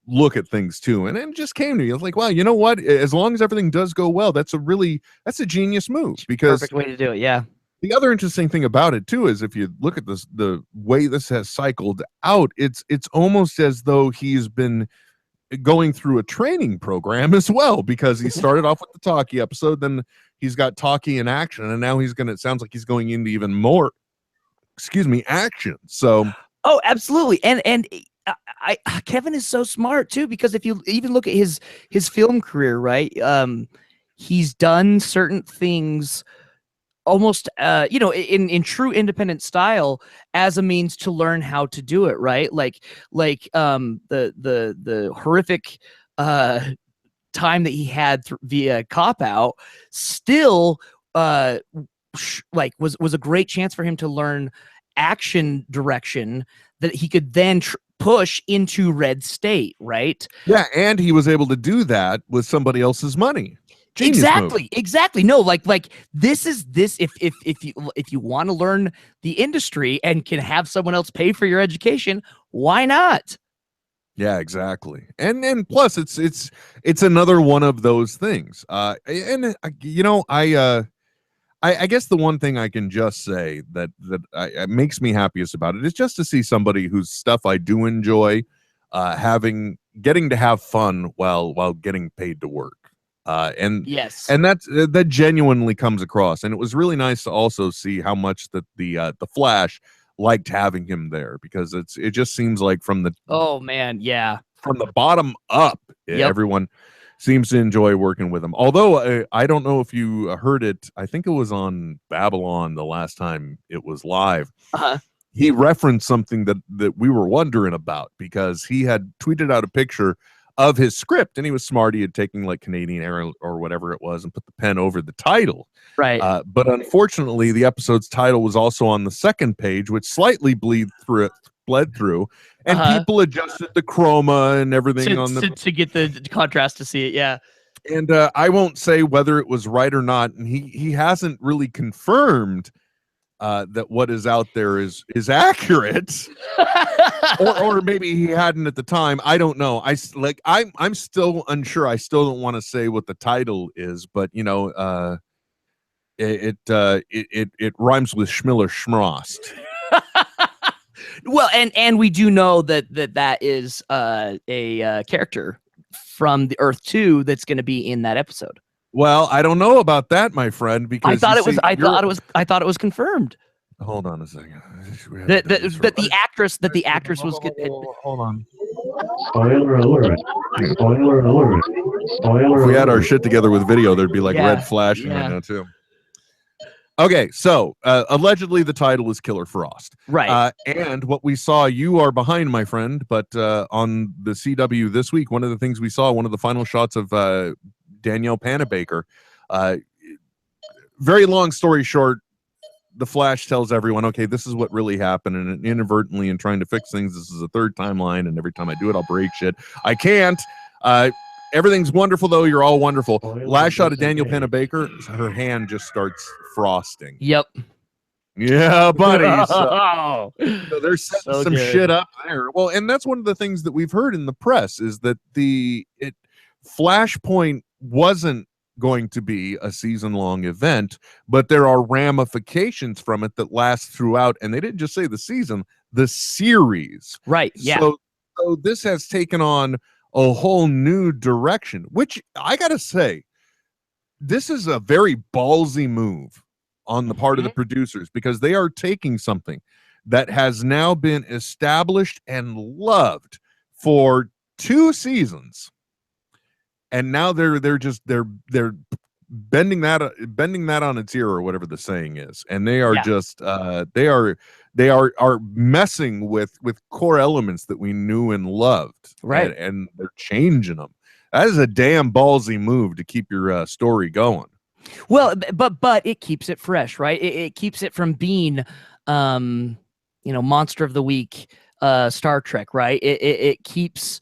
look at things too, and it just came to me. I was like, well, you know what? As long as everything does go well, that's a genius move, because perfect way to do it. Yeah. The other interesting thing about it too is if you look at this, the way this has cycled out, it's almost as though he's been going through a training program as well, because he started off with the talkie episode, then he's got talkie in action, and now it sounds like he's going into even more, action. So absolutely. And Kevin is so smart too, because if you even look at his film career, right? He's done certain things almost in true independent style as a means to learn how to do it, right? Like the horrific time that he had via Cop Out still was a great chance for him to learn action direction that he could then push into Red State, right? Yeah, and he was able to do that with somebody else's money. Genius exactly. No, like this is if you want to learn the industry and can have someone else pay for your education, why not? Yeah, exactly. And plus it's another one of those things. I guess the one thing I can just say that makes me happiest about it is just to see somebody whose stuff I do enjoy getting to have fun while getting paid to work. Yes, and that genuinely comes across, and it was really nice to also see how much that the Flash liked having him there, because it just seems like from the bottom up, everyone seems to enjoy working with him. Although I don't know if you heard it, I think it was on Babylon the last time it was live. He referenced something that we were wondering about, because he had tweeted out a picture of his script, and he was smart. He had taken like Canadian Air or whatever it was and put the pen over the title. Right. But unfortunately, the episode's title was also on the second page, which slightly bled through, and people adjusted the chroma and everything to get the contrast to see it. Yeah. And I won't say whether it was right or not, and he hasn't really confirmed that what is out there is accurate, or maybe he hadn't at the time. I don't know. I'm still unsure. I still don't want to say what the title is, but you know, it rhymes with Schmiller Schmrost. Well, and we do know that is a character from the Earth 2 that's going to be in that episode. Well, I don't know about that, my friend, because I thought it was confirmed. Hold on a second. That the actress was. Hold on. Spoiler alert! Spoiler alert! Spoiler If we had our alert. shit together with video, there'd be like red flashing right now too. Okay, so allegedly the title is Killer Frost. Right. And what we saw, you are behind, my friend, but on the CW this week, one of the things we saw, one of the final shots of Danielle Panabaker. Very long story short, the Flash tells everyone, okay, this is what really happened, and inadvertently in trying to fix things, this is a third timeline, and every time I do it, I'll break shit. I can't. Everything's wonderful, though. You're all wonderful. Last shot of Danielle Panabaker, her hand just starts frosting. Yep. Yeah, buddy. So they're setting some good. shit up there. Well, and that's one of the things that we've heard in the press is that Flashpoint wasn't going to be a season-long event, but there are ramifications from it that last throughout, and they didn't just say the season, the series. Right. Yeah. So this has taken on a whole new direction, which I gotta say, this is a very ballsy move on the part of the producers, because they are taking something that has now been established and loved for 2 seasons, and now they're bending that on its ear, or whatever the saying is, and they are just they are messing with core elements that we knew and loved, right? And they're changing them. That is a damn ballsy move to keep your story going. Well, but it keeps it fresh, right? It keeps it from being, Monster of the Week, Star Trek, right? It keeps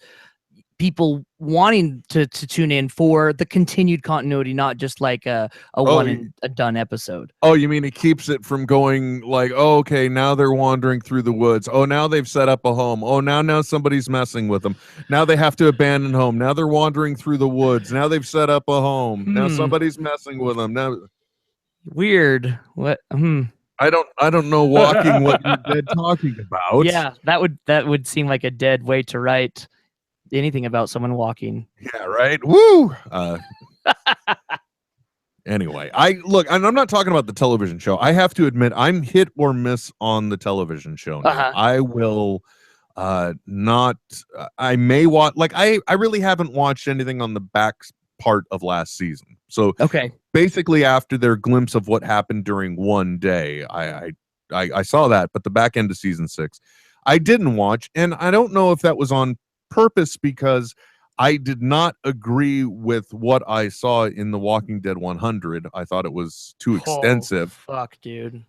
people wanting to tune in for the continued continuity, not just like a one and a done episode. Oh, you mean it keeps it from going like, oh, okay, now they're wandering through the woods. Oh, now they've set up a home. Oh, now somebody's messing with them. Now they have to abandon home. Now they're wandering through the woods. Now they've set up a home. Now somebody's messing with them. Now weird. What? I don't know walking what you're dead talking about. Yeah, that would seem like a dead way to write anything about someone walking. Yeah, right. Woo. Anyway, I'm not talking about the television show. I have to admit, I'm hit or miss on the television show now. I will not. I may watch. Like I really haven't watched anything on the back part of last season. So basically, after their glimpse of what happened during one day, I saw that, but the back end of season 6, I didn't watch, and I don't know if that was on purpose, because I did not agree with what I saw in The Walking Dead 100. I thought it was too extensive. Fuck, dude.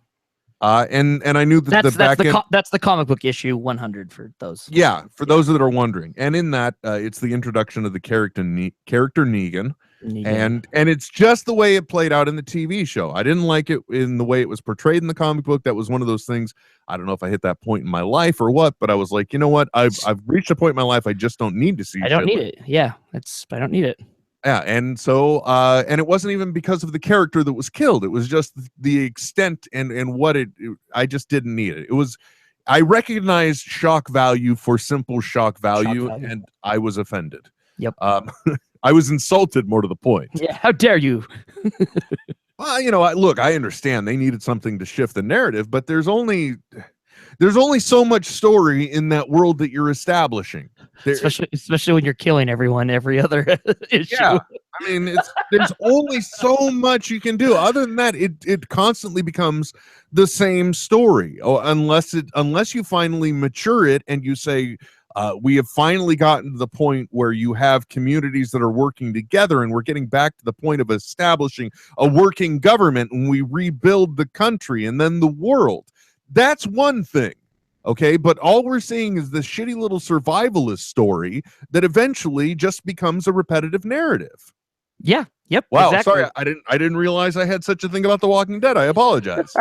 And I knew that that's the comic book issue 100 for those. Yeah, for those that are wondering. And in that, it's the introduction of the character Negan. And it's just the way it played out in the TV show. I didn't like it in the way it was portrayed in the comic book. That was one of those things. I don't know if I hit that point in my life or what, but I was like, you know what? I've reached a point in my life I just don't need to see. I don't need it. Yeah, I don't need it. Yeah, and so and it wasn't even because of the character that was killed. It was just the extent and what I just didn't need it. It was, I recognized shock value for simple shock value, and I was offended. Yep. I was insulted, more to the point. Yeah, how dare you? Well, look, I understand they needed something to shift the narrative, but there's only so much story in that world that you're establishing. Especially when you're killing everyone every other issue. Yeah, I mean, there's only so much you can do. Other than that, it constantly becomes the same story. Oh, unless you finally mature it and you say, We have finally gotten to the point where you have communities that are working together, and we're getting back to the point of establishing a working government, and we rebuild the country and then the world. That's one thing. Okay, but all we're seeing is this shitty little survivalist story that eventually just becomes a repetitive narrative. Yeah. Yep. Wow. Exactly. Sorry, I didn't realize I had such a thing about The Walking Dead. I apologize.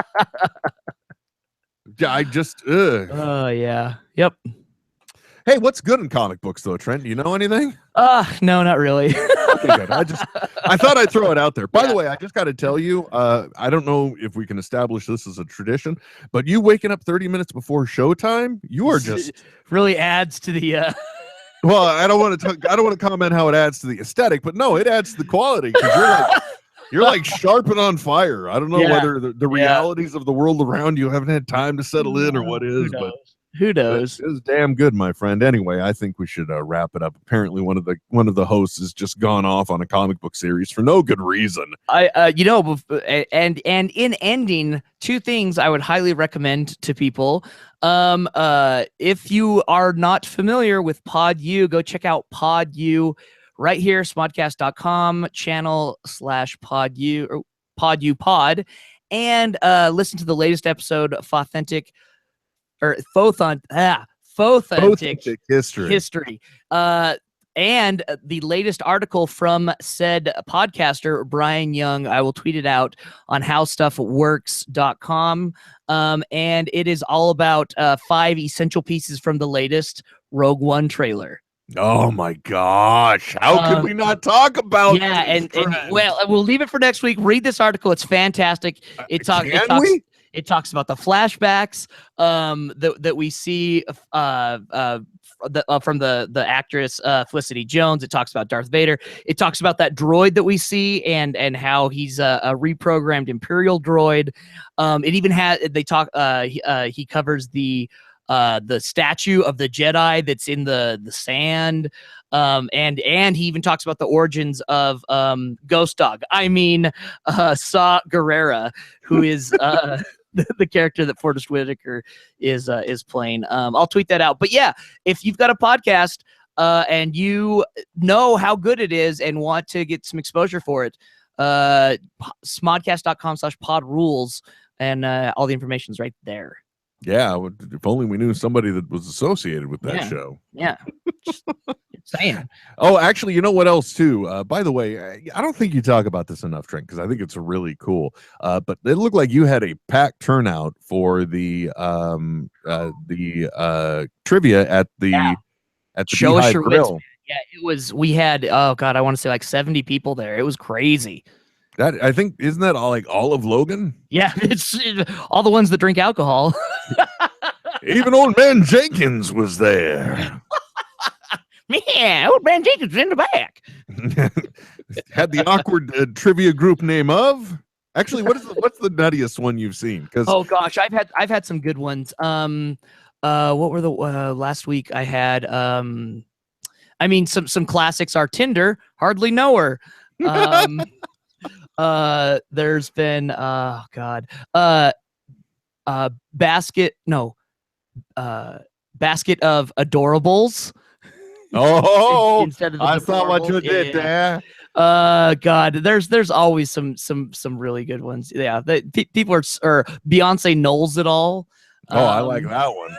I just. Oh yeah. Yep. Hey, what's good in comic books though, Trent? Do you know anything? No, not really. Okay, good. I thought I'd throw it out there. By the way, I just got to tell you, I don't know if we can establish this as a tradition, but you waking up 30 minutes before showtime, you are just really adds to the. Well, I don't want to comment how it adds to the aesthetic, but no, it adds to the quality because you're like sharp and on fire. I don't know whether the realities of the world around you haven't had time to settle in or what is, but. Who knows? It was damn good, my friend. Anyway, I think we should wrap it up. Apparently, one of the hosts has just gone off on a comic book series for no good reason. And in ending, two things I would highly recommend to people. If you are not familiar with PodU, go check out PodU right here, smodcast.com channel/PodU or PodU Pod, and listen to the latest episode of Authentic. Or Authentic History. And the latest article from said podcaster, Brian Young, I will tweet it out on howstuffworks.com. And it is all about 5 essential pieces from the latest Rogue One trailer. Oh my gosh. How could we not talk about this? And well, we'll leave it for next week. Read this article. It's fantastic. It talks about the flashbacks that we see from the actress Felicity Jones. It talks about Darth Vader. It talks about that droid that we see and how he's a reprogrammed Imperial droid. It even has he covers the statue of the Jedi that's in the sand. And he even talks about the origins of Ghost Dog. I mean, Saw Gerrera, who is the character that Forrest Whitaker is playing. I'll tweet that out. But yeah, if you've got a podcast and you know how good it is and want to get some exposure for it, smodcast.com/podrules, and all the information's right there. Yeah, if only we knew somebody that was associated with that show. Yeah. Just saying. Oh, actually, you know what else too? By the way, I don't think you talk about this enough, Trent, because I think it's really cool. But it looked like you had a packed turnout for the trivia at the Show Us Your Grill. Wits. Yeah, it was. We had I want to say like 70 people there. It was crazy. That I think isn't that all of Logan? Yeah, it's all the ones that drink alcohol. Even old man Jenkins was there. Yeah, old man Jenkins was in the back. Had the awkward trivia group name of. Actually, what's the nuttiest one you've seen? Because gosh, I've had some good ones. What were the last week I had? I mean, some classics are Tinder. Hardly know her. There's been basket of adorables. Oh, instead of I saw what you did there. God, there's always some really good ones. Yeah, people are Beyonce knows it all. I like that one.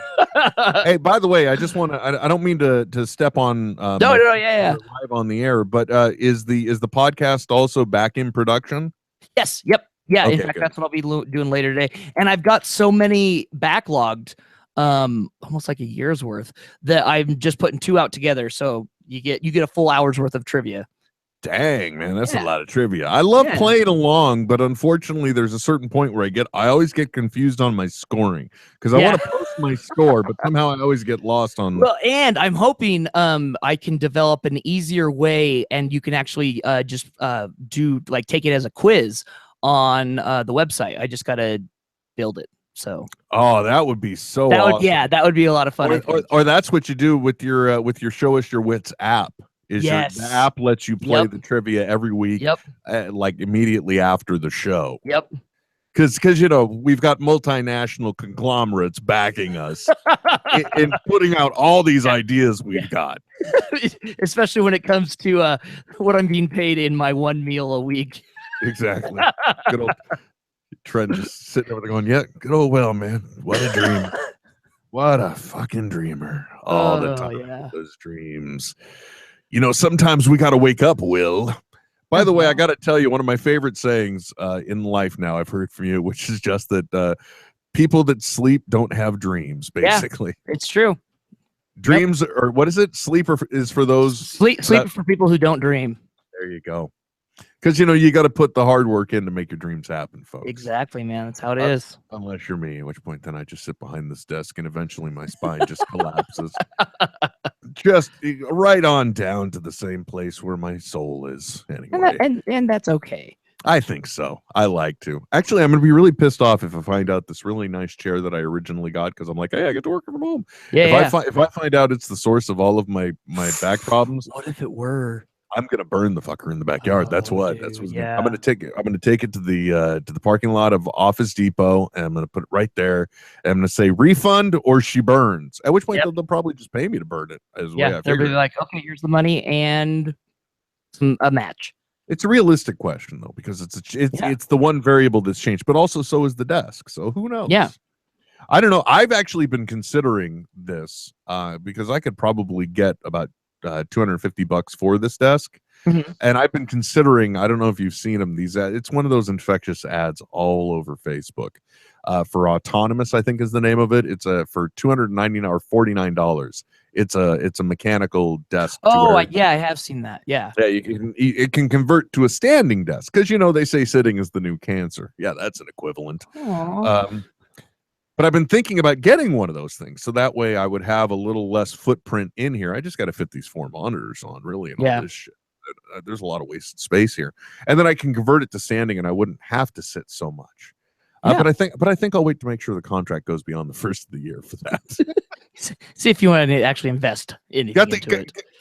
Hey, by the way, I just want to. I don't mean to step on. Yeah. Live on the air, but is the podcast also back in production? Yes. Yep. Yeah. Okay, in fact, good. that's what I'll be doing later today. And I've got so many backlogged, almost like a year's worth, that I'm just putting 2 out together. So you get a full hour's worth of trivia. Dang, man, that's a lot of trivia. I love playing along, but unfortunately, there's a certain point where I always get confused on my scoring because I want to post my score, but somehow I always get lost on. Well, and I'm hoping I can develop an easier way, and you can actually just take it as a quiz on the website. I just gotta build it. So. Oh, that would be so. Awesome. That would be a lot of fun. Or that's what you do with your Show Us Your Wits app. The app lets you play the trivia every week, like immediately after the show. Yep. because we've got multinational conglomerates backing us in putting out all these ideas we've got. Especially when it comes to what I'm being paid in my one meal a week. Exactly. Good old Trent just sitting over there going, yeah, good old Will, man. What a dream. What a fucking dreamer. All the time. Yeah. Those dreams. Sometimes we got to wake up, Will. By the way, I got to tell you, one of my favorite sayings in life now I've heard from you, which is just that people that sleep don't have dreams, basically. Yeah, it's true. Dreams, or what is it? Sleep is for those... Sleep for people who don't dream. There you go. Because, you got to put the hard work in to make your dreams happen, folks. Exactly, man. That's how it is. Unless you're me, at which point then I just sit behind this desk and eventually my spine just collapses. Just right on down to the same place where my soul is. Anyway. And that's okay. I think so. I like to. Actually, I'm going to be really pissed off if I find out this really nice chair that I originally got because I'm like, hey, I get to work from home. Yeah. If I find out it's the source of all of my back problems. What if it were? I'm gonna burn the fucker in the backyard. That's what. Dude, that's what. yeah. I'm gonna take it. I'm gonna take it to the parking lot of Office Depot, and I'm gonna put it right there. And I'm gonna say refund or she burns. At which point they'll probably just pay me to burn it. They'll be like, okay, here's the money and a match. It's a realistic question though, because it's the one variable that's changed, but also so is the desk. So who knows? Yeah. I don't know. I've actually been considering this because I could probably get about $250 for this desk. Mm-hmm. And I've been considering, I don't know if you've seen them, these ads, it's one of those infectious ads all over Facebook for Autonomous, I think is the name of it. It's for $299 or $49. It's a mechanical desk. I have seen that. Yeah. Yeah, it can convert to a standing desk because they say sitting is the new cancer. Yeah, that's an equivalent. But I've been thinking about getting one of those things, so that way I would have a little less footprint in here. I just got to fit these 4 monitors on, really, and all this shit. There's a lot of wasted space here, and then I can convert it to standing, and I wouldn't have to sit so much. But I think I'll wait to make sure the contract goes beyond the first of the year for that. See if you want to actually invest in it.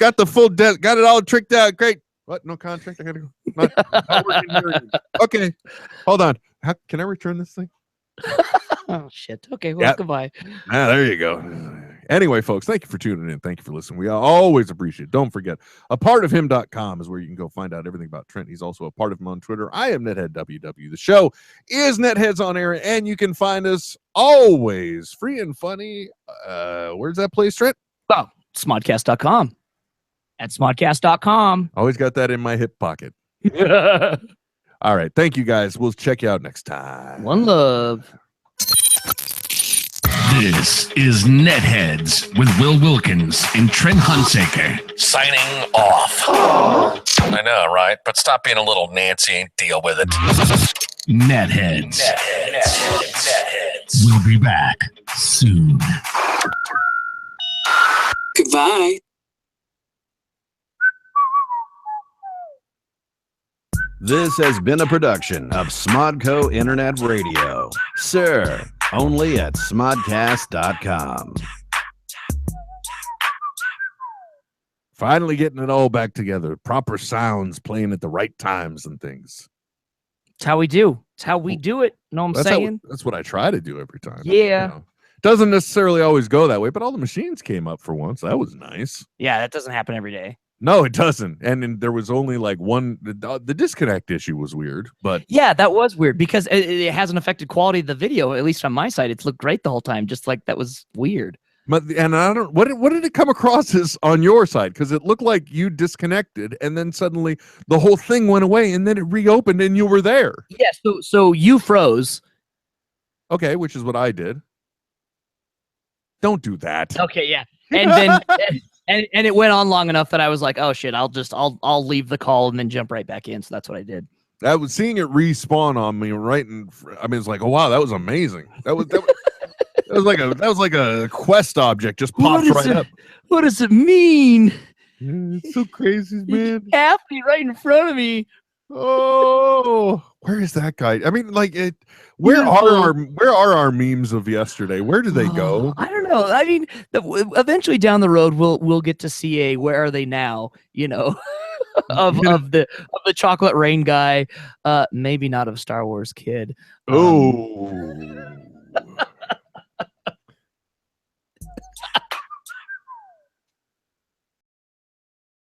Got the full desk, got it all tricked out. Great. What? No contract? I gotta go. Not working here. Okay, hold on. Can I return this thing? Oh shit. Okay, well, goodbye. There you go. Anyway, folks, thank you for tuning in. Thank you for listening. We always appreciate it. Don't forget, apartofhim.com is where you can go find out everything about Trent. He's also a part of him on Twitter. I am NetHead WW. The show is NetHeads on Air, and you can find us always free and funny. Where's that place, Trent? Oh, smodcast.com. At smodcast.com. Always got that in my hip pocket. All right. Thank you, guys. We'll check you out next time. One love. This is NetHeads with Will Wilkins and Trent Hunsaker. Signing off. I know, right? But stop being a little Nancy and deal with it. NetHeads. We'll be back soon. Goodbye. This has been a production of Smodco Internet Radio. Sir, only at smodcast.com. Finally getting it all back together. Proper sounds playing at the right times and things. It's how we do. It's how we do it. Know what I'm saying? That's what I try to do every time. Yeah. Doesn't necessarily always go that way, but all the machines came up for once. That was nice. Yeah, that doesn't happen every day. No, it doesn't. And there was only like one. The disconnect issue was weird, but yeah, that was weird because it hasn't affected quality of the video. At least on my side, it's looked great the whole time. Just like that was weird. But and I don't. What did it come across as on your side? Because it looked like you disconnected, and then suddenly the whole thing went away, and then it reopened, and you were there. Yeah. So you froze. Okay, which is what I did. Don't do that. Okay. Yeah. And then. And it went on long enough that I was like, oh shit, I'll leave the call and then jump right back in. So that's what I did. I was seeing it respawn on me right in. I mean, it's like, oh wow, that was amazing. That was like a quest object just popped right up. What does it mean? It's so crazy, man. It's happening right in front of me. Oh, where is that guy? I mean, like, where are our memes of yesterday? Where do they go? I don't know. I mean, eventually down the road, we'll get to see where are they now? You know. of the chocolate rain guy. Maybe not of Star Wars kid. Oh.